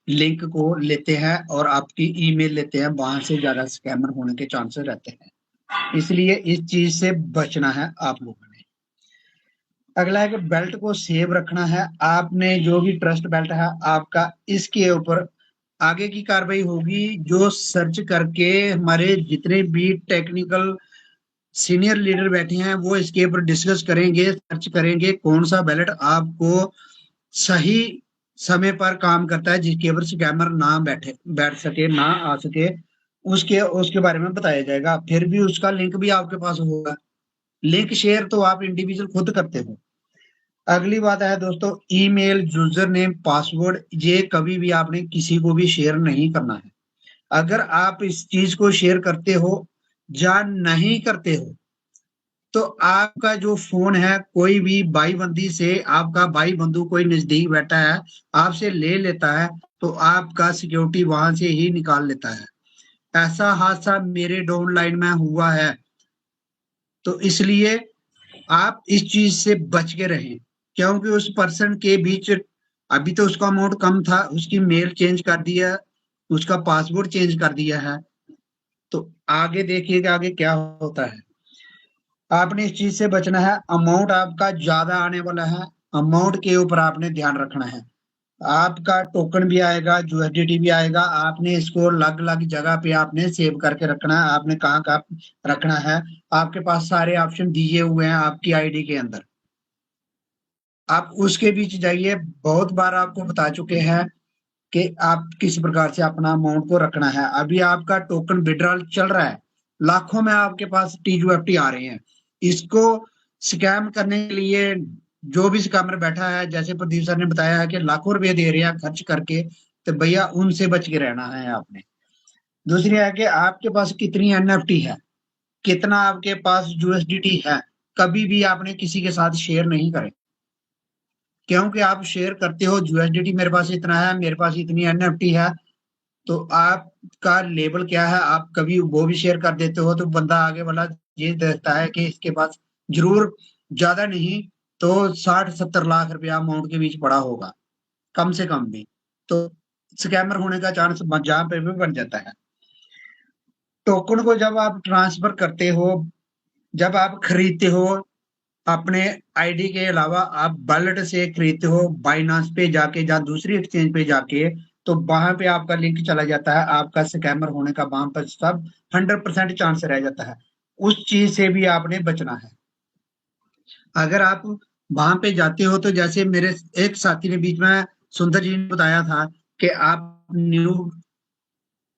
लिंक को लेते हैं और आपकी ईमेल लेते हैं, वहां से ज्यादा स्कैमर होने के चांसेस रहते हैं। इसलिए इस चीज से बचना है आप लोगों ने। अगला है कि बेल्ट को सेव रखना है। आपने जो भी ट्रस्ट बेल्ट है आपका, इसके ऊपर आगे की कार्रवाई होगी जो सर्च करके हमारे जितने भी टेक्निकल सीनियर लीडर बैठे हैं वो इसके ऊपर डिस्कस करेंगे, सर्च करेंगे कौन सा बैलेट आपको सही समय पर काम करता है, जिसके ऊपर स्कैमर ना बैठ सके, ना आ सके, उसके उसके बारे में बताया जाएगा। फिर भी उसका लिंक भी आपके पास होगा। लिंक शेयर तो आप इंडिविजुअल खुद करते हो। अगली बात है दोस्तों, ईमेल, यूजर नेम, पासवर्ड, ये कभी भी आपने किसी को भी शेयर नहीं करना है। अगर आप इस चीज को शेयर करते हो या नहीं करते हो तो आपका जो फोन है, कोई भी भाई बंदी से आपका भाई बंधु कोई नजदीक बैठा है आपसे ले लेता है तो आपका सिक्योरिटी वहां से ही निकाल लेता है। ऐसा हादसा मेरे डाउनलाइन में हुआ है। तो इसलिए आप इस चीज से बच के रहें, क्योंकि उस पर्सन के बीच अभी तो उसका अमाउंट कम था, उसकी मेल चेंज कर दिया, उसका पासवर्ड चेंज कर दिया है, तो आगे देखिएगा आगे क्या होता है। आपने इस चीज से बचना है। अमाउंट आपका ज्यादा आने वाला है, अमाउंट के ऊपर आपने ध्यान रखना है। आपका टोकन भी आएगा, यूएसडीटी भी आएगा, आपने इसको अलग अलग जगह पे आपने सेव करके रखना है। आपने कहाँ कहाँ रखना है, आपके पास सारे ऑप्शन दिए हुए हैं आपकी आईडी के अंदर। आप उसके बीच जाइए। बहुत बार आपको बता चुके हैं कि आप किस प्रकार से अपना अमाउंट को रखना है। अभी आपका टोकन विड्रॉल चल रहा है, लाखों में आपके पास टीयूएफटी आ रहे हैं। इसको स्कैम करने के लिए जो भी स्कैमर बैठा है, जैसे प्रदीप सर ने बताया है कि लाखों रुपए दे रहे हैं खर्च करके, तो भैया उनसे बच के रहना है आपने। दूसरी है कि आपके पास कितनी एनएफटी है, कितना आपके पास यूएसडीटी है, कभी भी आपने किसी के साथ शेयर नहीं करें। क्योंकि आप शेयर करते हो यूएसडीटी मेरे पास इतना है, मेरे पास इतनी एनएफटी है, तो आपका लेबल क्या है, आप कभी वो भी शेयर कर देते हो तो बंदा आगे वाला ये देखता है कि इसके पास जरूर ज्यादा नहीं तो 60-70 लाख रुपया अमाउंट के बीच पड़ा होगा, कम से कम भी, तो स्कैमर होने का चांस जहां पे भी बन जाता है। टोकन को जब आप ट्रांसफर करते हो, जब आप खरीदते हो, अपने आईडी के अलावा आप वॉलेट से खरीदते हो, बाइनांस पे जाके या दूसरी एक्सचेंज पे जाके, तो वहां पे आपका लिंक चला जाता है, आपका स्कैमर होने का वहां पर सब 100% चांस रह जाता है। उस चीज से भी आपने बचना है। अगर आप वहां पे जाते हो तो जैसे मेरे एक साथी ने बीच में सुंदर जी ने बताया था कि आप न्यू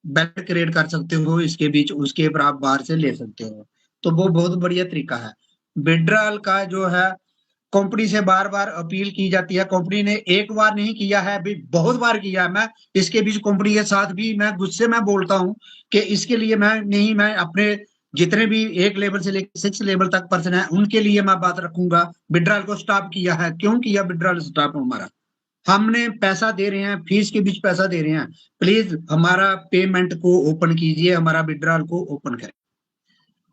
बैलेट क्रिएट कर सकते हो, इसके बीच उसके ऊपर आप बाहर से ले सकते हो, तो वो बहुत बढ़िया तरीका है। विड्रॉल का जो है कंपनी से बार बार अपील की जाती है। कंपनी ने एक बार नहीं किया है, अभी बहुत बार किया है। मैं इसके बीच कंपनी के साथ भी मैं गुस्से में बोलता हूं कि इसके लिए मैं अपने जितने भी 1 लेवल से लेकर 6 लेवल तक पर्सन है उनके लिए मैं बात रखूंगा। विड्रॉल को स्टॉप किया है, क्यों किया विड्रॉल स्टॉप हमारा? हमने पैसा दे रहे हैं, फीस के बीच पैसा दे रहे हैं, प्लीज हमारा पेमेंट को ओपन कीजिए, हमारा विड्रॉल को ओपन करें।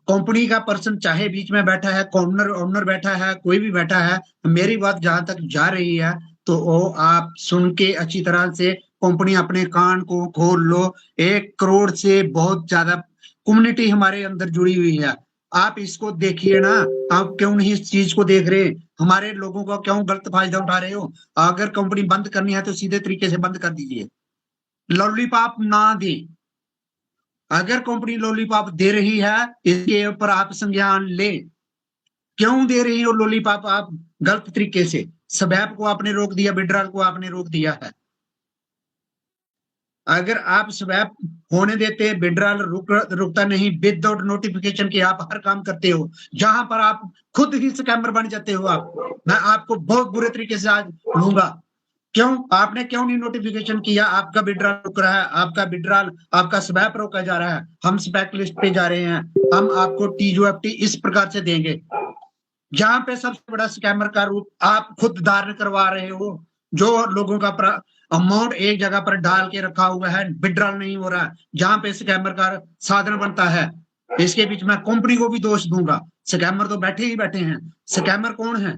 कंपनी का पर्सन चाहे बीच में बैठा है, ओनर बैठा है, कोई भी बैठा है, मेरी बात जहां तक जा रही है तो वो आप सुन के अच्छी तरह से, कंपनी अपने कान को खोल लो। 1 करोड़ से बहुत ज्यादा कम्युनिटी हमारे अंदर जुड़ी हुई है, आप इसको देखिए ना। आप क्यों नहीं इस चीज को देख रहे? हमारे लोगों का क्यों गलत फायदा उठा रहे हो? अगर कंपनी बंद करनी है तो सीधे तरीके से बंद कर दीजिए, लॉलीपॉप ना दे। अगर कंपनी लॉलीपॉप दे रही है इसके ऊपर आप संज्ञान ले, क्यों दे रही हो लॉलीपॉप आप गलत तरीके से? स्वैप को आपने रोक दिया, विड्रॉल को आपने रोक दिया है। अगर आप स्वैप होने देते, विड्रॉल रुकता नहीं, विदाउट नोटिफिकेशन के आप हर काम करते हो, जहां पर आप खुद ही स्कैमर बन जाते हो। मैं आपको बहुत बुरे तरीके से आज लूंगा। क्यों आपने क्यों नहीं नोटिफिकेशन किया? आपका विड्रॉल रुक रहा है, आपका विड्रॉल, आपका स्वैप रोका जा रहा है, हम स्पैक लिस्ट पे जा रहे हैं, हम आपको टीयूएफटी इस प्रकार से देंगे। जहां पे सबसे बड़ा स्कैमर का रूप आप खुद धारण करवा रहे हो, जो लोगों का अमाउंट एक जगह पर डाल के रखा हुआ है, विड्रॉल नहीं हो रहा है, जहां पे स्कैमर का साधन बनता है। इसके बीच में कंपनी को भी दोष दूंगा, स्कैमर तो बैठे ही बैठे हैं। स्कैमर कौन है?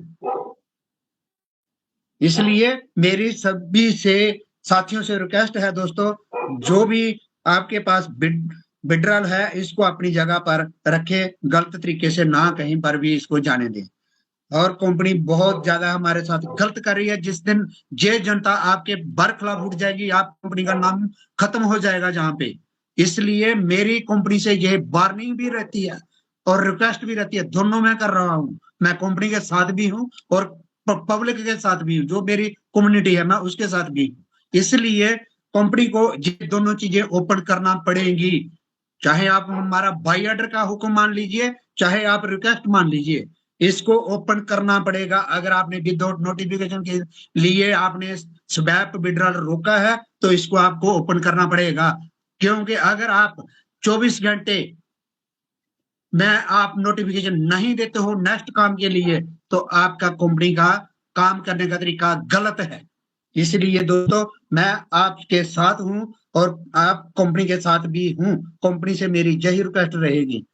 इसलिए मेरी सभी से साथियों से रिक्वेस्ट है दोस्तों, जो भी आपके पास विड्रॉल है इसको अपनी जगह पर रखे, गलत तरीके से ना कहीं पर भी इसको जाने दें। और कंपनी बहुत ज्यादा हमारे साथ गलत कर रही है। जिस दिन ये जनता आपके बरखिलाफ उठ जाएगी, आप कंपनी का नाम खत्म हो जाएगा जहां पे। इसलिए मेरी कंपनी से ये वार्निंग भी रहती है और रिक्वेस्ट भी रहती है, दोनों मैं कर रहा हूं। मैं कंपनी के साथ भी हूं और पब्लिक के साथ भी हूं, जो मेरी कम्युनिटी है मैं उसके साथ भी हूं। इसलिए कंपनी को ये दोनों चीजें ओपन करना पड़ेगी, चाहे आप हमारा बाई ऑर्डर का हुक्म मान लीजिए, चाहे आप रिक्वेस्ट मान लीजिए, इसको ओपन करना पड़ेगा। अगर आपने विदाउट नोटिफिकेशन के लिए आपने स्वैप विड्रॉल रोका है तो इसको आपको ओपन करना पड़ेगा, क्योंकि अगर आप 24 घंटे में आप नोटिफिकेशन नहीं देते हो नेक्स्ट काम के लिए, तो आपका कंपनी का काम करने का तरीका गलत है। इसलिए दोस्तों मैं आपके साथ हूं और आप कंपनी के साथ भी हूं। कंपनी से मेरी यही रिक्वेस्ट रहेगी,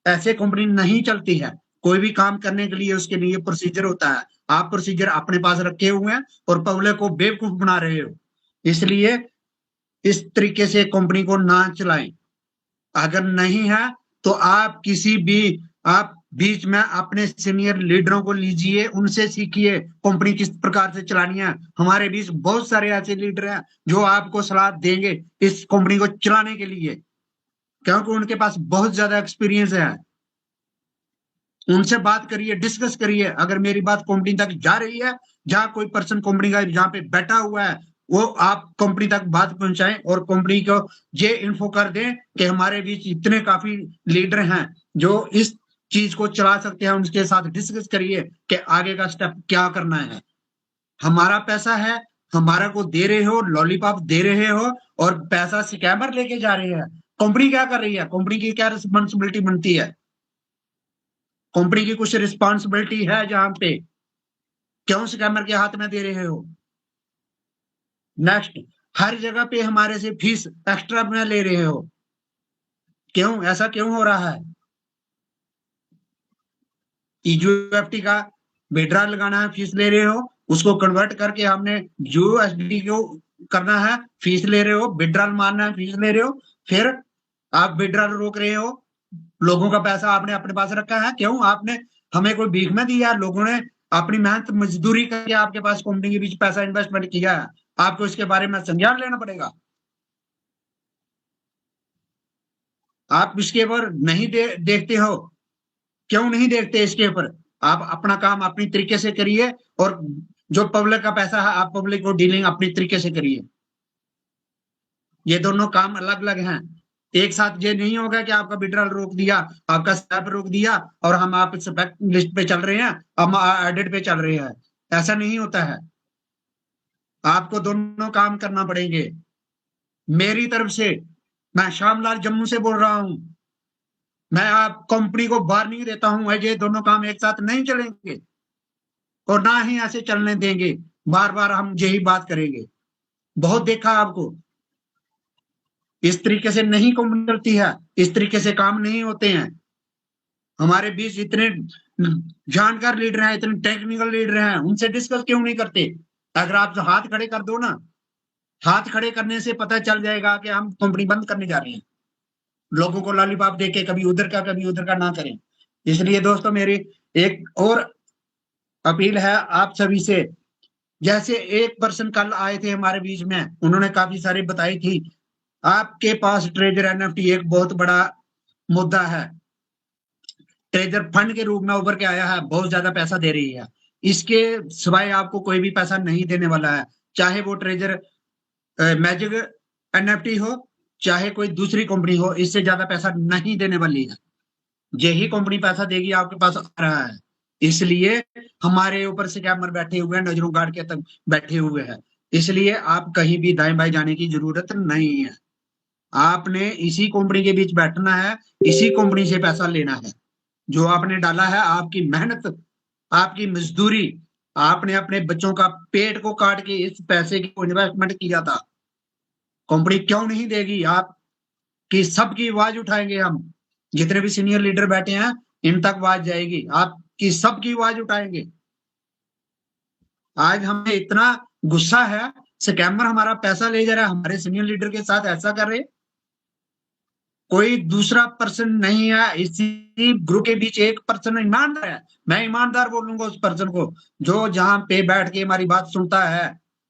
ऐसे कंपनी नहीं चलती है। कोई भी काम करने के लिए उसके लिए प्रोसीजर होता है, आप प्रोसीजर अपने पास रखे हुए हैं और पब्लिक को बेवकूफ बना रहे हो। इसलिए इस तरीके से कंपनी को ना चलाएं। अगर नहीं है तो आप किसी भी आप बीच में अपने सीनियर लीडरों को लीजिए, उनसे सीखिए कंपनी किस प्रकार से चलानी है। हमारे बीच बहुत सारे ऐसे लीडर हैं जो आपको सलाह देंगे इस कंपनी को चलाने के लिए, क्योंकि उनके पास बहुत ज्यादा एक्सपीरियंस है। उनसे बात करिए, डिस्कस करिए। अगर मेरी बात कंपनी तक जा रही है, जहां कोई पर्सन कंपनी का जहां पे बैठा हुआ है, वो आप कंपनी तक बात पहुंचाएं और कंपनी को ये इन्फो कर दें कि हमारे बीच इतने काफी लीडर हैं जो इस चीज को चला सकते हैं। उनके साथ डिस्कस करिए कि आगे का स्टेप क्या करना है। हमारा पैसा है, हमारा को दे रहे हो, लॉलीपॉप दे रहे हो और पैसा स्कैमर लेके जा रहे हैं। कंपनी क्या कर रही है? कंपनी की क्या रिस्पॉन्सिबिलिटी बनती है? कंपनी की कुछ रिस्पॉन्सिबिलिटी है जहां पे, क्यों स्कैमर के हाथ में दे रहे हो? नेक्स्ट, हर जगह पे हमारे से फीस एक्स्ट्रा में ले रहे हो, क्यों? ऐसा क्यों हो रहा है? ईयूएफटी का विड्रॉल लगाना है, फीस ले रहे हो, उसको कन्वर्ट करके हमने यूएसडी को करना है, फीस ले रहे हो, विड्रॉल मारना है, फीस ले रहे हो, फिर आप विड्रॉल रोक रहे हो। लोगों का पैसा आपने अपने पास रखा है, क्यों? आपने हमें कोई भीख में दिया? लोगों ने अपनी मेहनत मजदूरी करके आपके पास कंपनी के बीच पैसा इन्वेस्टमेंट किया है, आपको इसके बारे में संज्ञान लेना पड़ेगा। आप इसके ऊपर नहीं देखते हो, क्यों नहीं देखते इसके ऊपर? आप अपना काम अपनी तरीके से करिए और जो पब्लिक का पैसा है आप पब्लिक को डीलिंग अपनी तरीके से करिए। ये दोनों काम अलग अलग हैं। एक साथ ये नहीं होगा कि आपका विड्रॉल रोक दिया, आपका स्टैप रोक दिया और हम आप सस्पेक्ट लिस्ट पे चल रहे हैं, हम एडिट पे चल रहे हैं। ऐसा नहीं होता है, आपको दोनों काम करना पड़ेंगे। मेरी तरफ से मैं श्यामलाल जम्मू से बोल रहा हूं, मैं आप कंपनी को वार्निंग देता हूं, ये दोनों काम एक साथ नहीं चलेंगे और ना ही ऐसे चलने देंगे। बार बार हम यही बात करेंगे। बहुत देखा आपको, इस तरीके से नहीं कंपनी चलती है, इस तरीके से काम नहीं होते हैं। हमारे बीच इतने जानकार लीडर हैं, इतने टेक्निकल लीडर हैं, उनसे डिस्कस क्यों नहीं करते? अगर आप हाथ खड़े कर दो ना, हाथ खड़े करने से पता चल जाएगा कि हम कंपनी बंद करने जा रहे हैं। लोगों को लॉलीपॉप देके कभी उधर का कभी उधर का ना करें। इसलिए दोस्तों मेरी एक और अपील है आप सभी से, जैसे एक पर्सन कल आए थे हमारे बीच में, उन्होंने काफी सारी बताई थी। आपके पास ट्रेजर एनएफटी एक बहुत बड़ा मुद्दा है, ट्रेजर फंड के रूप में उभर के आया है, बहुत ज्यादा पैसा दे रही है। इसके सिवाय आपको कोई भी पैसा नहीं देने वाला है, चाहे वो ट्रेजर मैजिक एनएफटी हो, चाहे कोई दूसरी कंपनी हो, इससे ज्यादा पैसा नहीं देने वाली है। यही कंपनी पैसा देगी, आपके पास आ रहा है। इसलिए हमारे ऊपर स्कैमर बैठे हुए हैं, नजरों गाड़ के तक बैठे हुए हैं। इसलिए आप कहीं भी दाएं बाएं जाने की जरूरत नहीं है। आपने इसी कंपनी के बीच बैठना है, इसी कंपनी से पैसा लेना है। जो आपने डाला है, आपकी मेहनत, आपकी मजदूरी, आपने अपने बच्चों का पेट को काट के इस पैसे की इन्वेस्टमेंट किया था। कंपनी क्यों नहीं देगी? आपकी सबकी आवाज उठाएंगे हम, जितने भी सीनियर लीडर बैठे हैं इन तक आवाज जाएगी, आपकी सबकी आवाज उठाएंगे। आज हमें इतना गुस्सा है स्कैमर हमारा पैसा ले जा रहा है, हमारे सीनियर लीडर के साथ ऐसा कर रहे। कोई दूसरा पर्सन नहीं है इसी ग्रुप के बीच, एक पर्सन ईमानदार है, मैं ईमानदार बोलूंगा उस पर्सन को जो जहां पे बैठ के हमारी बात सुनता है।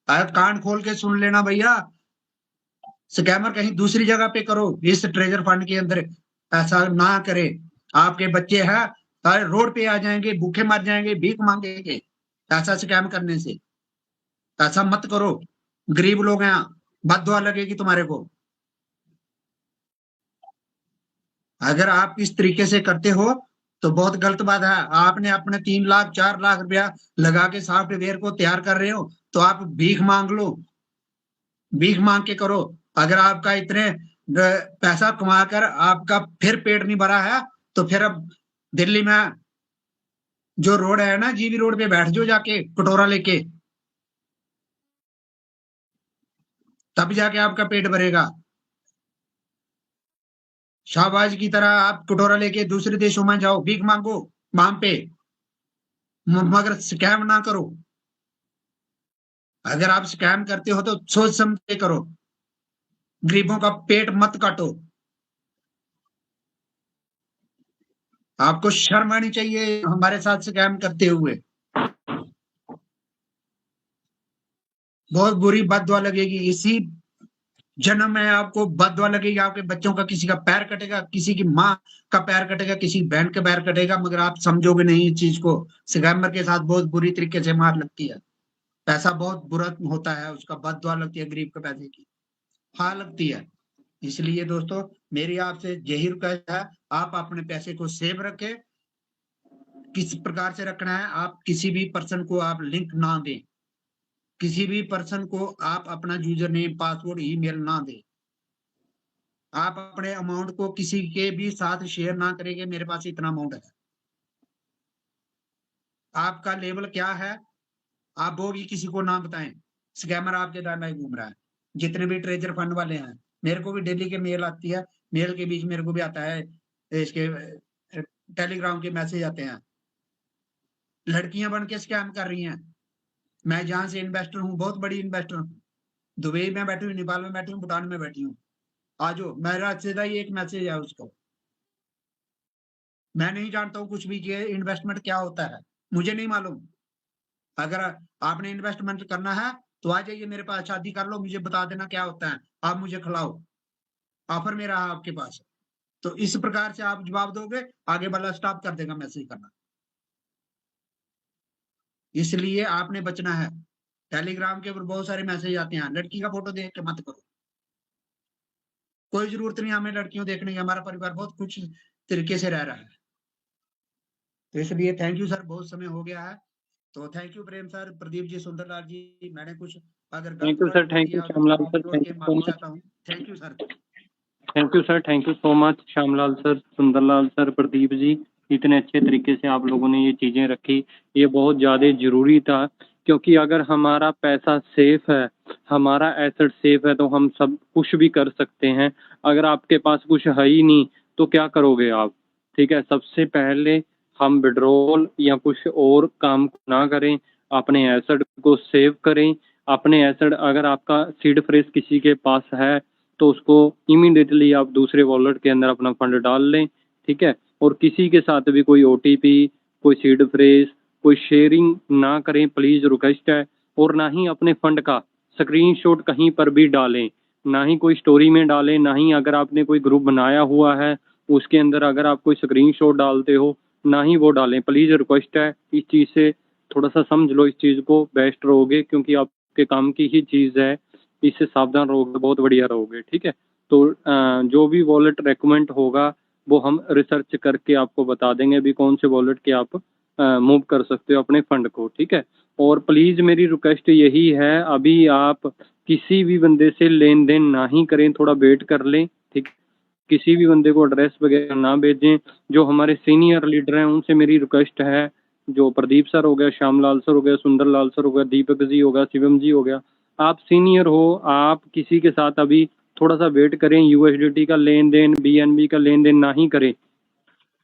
कान खोल के सुन लेना भैया, स्कैमर कहीं दूसरी जगह पे करो, इस ट्रेजर फंड के अंदर ऐसा ना करे। आपके बच्चे हैं सारे रोड पे आ जाएंगे, भूखे मर जाएंगे, भीख मांगेंगे ऐसा स्कैम करने से। ऐसा मत करो, गरीब लोग हैं, बद्दुआ लगेगी तुम्हारे को। अगर आप इस तरीके से करते हो तो बहुत गलत बात है। आपने अपने 3 लाख 4 लाख रुपया लगा के सॉफ्टवेयर को तैयार कर रहे हो तो आप भीख मांग लो, भीख मांग के करो। अगर आपका इतने पैसा कमाकर आपका फिर पेट नहीं भरा है तो फिर अब दिल्ली में जो रोड है ना, जीबी रोड पे बैठ जाओ जाके कटोरा लेके, तब जाके आपका पेट भरेगा। शाहबाज की तरह आप कटोरा लेके दूसरे देशों में जाओ, भीख मांगो वहां पे, मगर स्कैम ना करो। अगर आप स्कैम करते हो तो सोच समझ के करो, गरीबों का पेट मत काटो। आपको शर्म आनी चाहिए हमारे साथ स्कैम करते हुए। बहुत बुरी बददुआ लगेगी, इसी जन्म में आपको बददुआ लगेगी। आपके बच्चों का किसी का पैर कटेगा, किसी की माँ का पैर कटेगा, किसी बहन का पैर कटेगा, मगर आप समझोगे नहीं इस चीज को। स्कैमर के साथ बहुत बुरी तरीके से मार लगती है, पैसा बहुत बुरा होता है उसका, बददुआ लगती है गरीब के पैसे की, हाँ लगती है। इसलिए दोस्तों मेरी आपसे यही रिक्वेस्ट है, आप अपने पैसे को सेव रखें। किस प्रकार से रखना है, आप किसी भी पर्सन को आप लिंक ना दें, किसी भी पर्सन को आप अपना यूजर नेम पासवर्ड ईमेल ना दें। आप अपने अमाउंट को किसी के भी साथ शेयर ना करेंगे, मेरे पास इतना अमाउंट है। आपका लेवल क्या है आप वो भी किसी को ना बताएं। स्कैमर आपके दाएं बाएं घूम रहा है, जितने भी ट्रेजर फंड वाले हैं। मेरे को भी डेली के मेल आती है, मेल के बीच मेरे को भी आता है, इसके टेलीग्राम के मैसेज आते हैं, लड़कियां बन के स्कैम कर रही हैं। मैं जहां से इन्वेस्टर हूँ, बहुत बड़ी इन्वेस्टर हूँ, दुबई में बैठी हूँ, नेपाल में बैठी हूँ, भूटान में बैठी हूँ। आज मेरा सीधा ही एक मैसेज है उसको। मैं नहीं जानता हूँ कुछ भी कि इन्वेस्टमेंट क्या होता है, मुझे नहीं मालूम। अगर आपने इन्वेस्टमेंट करना है तो आ जाइए मेरे पास, शादी कर लो, मुझे बता देना क्या होता है, आप मुझे खिलाओ, ऑफर मेरा है आपके पास। तो इस प्रकार से आप जवाब दोगे, आगे वाला स्टॉप कर देगा मैसेज करना। इसलिए आपने बचना है। टेलीग्राम के ऊपर बहुत सारे मैसेज आते हैं, लड़की का फोटो देख के मत करो, कोई जरूरत नहीं हमें लड़कियों देखने की, हमारा परिवार बहुत कुछ तरीके से रह रहा है। तो इसलिए थैंक यू सर, बहुत समय हो गया है। तो thank you Prem sir, Pradeep ji, Sundarlal ji, मैंने कुछ अगर गलत थैंक यू सर, बोल थैंक यू दिया तो श्यामलाल हाथ सर, जोड़ थैंक के यू सो माफी मच। चाहता हूँ। Thank you sir. Thank you sir, thank you so much Shyamlal sir, Sundarlal sir, Pradeep ji, इतने अच्छे तरीके से आप लोगों ने ये चीजें रखी। ये बहुत ज्यादा जरूरी था, क्योंकि अगर हमारा पैसा सेफ है, हमारा एसेट सेफ है, तो हम सब कुछ भी कर सकते हैं। अगर आपके पास कुछ है ही नहीं तो क्या करोगे आप? ठीक है, सबसे पहले हम विड्रॉल या कुछ और काम ना करें, अपने एसेट को सेव करें। अपने एसेट, अगर आपका सीड फ्रेज किसी के पास है तो उसको इमीडिएटली आप दूसरे वॉलेट के अंदर अपना फंड डाल लें। ठीक है, और किसी के साथ भी कोई ओटीपी, कोई सीड फ्रेज, कोई शेयरिंग ना करें, प्लीज रिक्वेस्ट है। और ना ही अपने फंड का स्क्रीनशॉट कहीं पर भी डालें, ना ही कोई स्टोरी में डालें, ना ही अगर आपने कोई ग्रुप बनाया हुआ है उसके अंदर अगर आप कोई स्क्रीनशॉट डालते हो, ना ही वो डालें, प्लीज रिक्वेस्ट है। इस चीज़ से थोड़ा सा समझ लो, इस चीज़ को बेस्ट रहोगे, क्योंकि आपके काम की ही चीज़ है। इससे सावधान रहोगे, बहुत बढ़िया रहोगे। ठीक है, तो जो भी वॉलेट रेकमेंड होगा वो हम रिसर्च करके आपको बता देंगे अभी कौन से वॉलेट के आप मूव कर सकते हो अपने फंड को। ठीक है, और प्लीज मेरी रिक्वेस्ट यही है, अभी आप किसी भी बंदे से लेन देन ना ही करें, थोड़ा वेट कर लें। ठीक, किसी भी बंदे को एड्रेस वगैरह ना भेजें। जो हमारे सीनियर लीडर हैं उनसे मेरी रिक्वेस्ट है, जो प्रदीप सर हो गया, श्यामलाल सर हो गया, सुंदरलाल सर हो गया, दीपक जी हो गया, शिवम जी हो गया, आप सीनियर हो, आप किसी के साथ अभी थोड़ा सा वेट करें। यूएसडीटी का लेन देन, बीएनबी का लेन देन ना ही करें,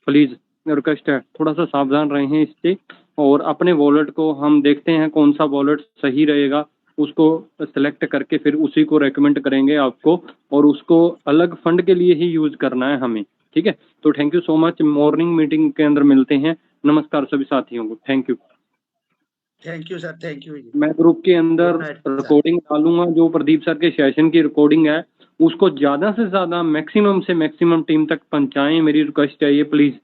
प्लीज रिक्वेस्ट है, थोड़ा सा सावधान रहें इससे। और अपने वॉलेट को हम देखते हैं कौन सा वॉलेट सही रहेगा, उसको सेलेक्ट करके फिर उसी को रेकमेंड करेंगे आपको, और उसको अलग फंड के लिए ही यूज करना है हमें, ठीक है। तो thank you so much, morning meeting के अंदर मिलते हैं। नमस्कार सभी साथियों को, thank you. Thank you sir, thank you. मैं ग्रुप के अंदर Good night, sir. रिकॉर्डिंग डालूंगा, जो प्रदीप सर के सेशन की रिकॉर्डिंग है उसको ज्यादा से ज्यादा मैक्सिमम से मैक्सिमम टीम तक पहुंचाएं, मेरी रिक्वेस्ट है ये प्लीज।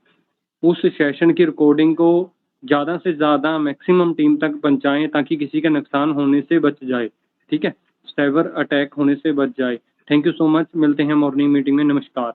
उस सेशन की रिकॉर्डिंग को ज्यादा से ज्यादा मैक्सिमम टीम तक पहुंचाएं ताकि किसी का नुकसान होने से बच जाए, ठीक है, साइबर अटैक होने से बच जाए। थैंक यू सो मच, मिलते हैं मॉर्निंग मीटिंग में, नमस्कार।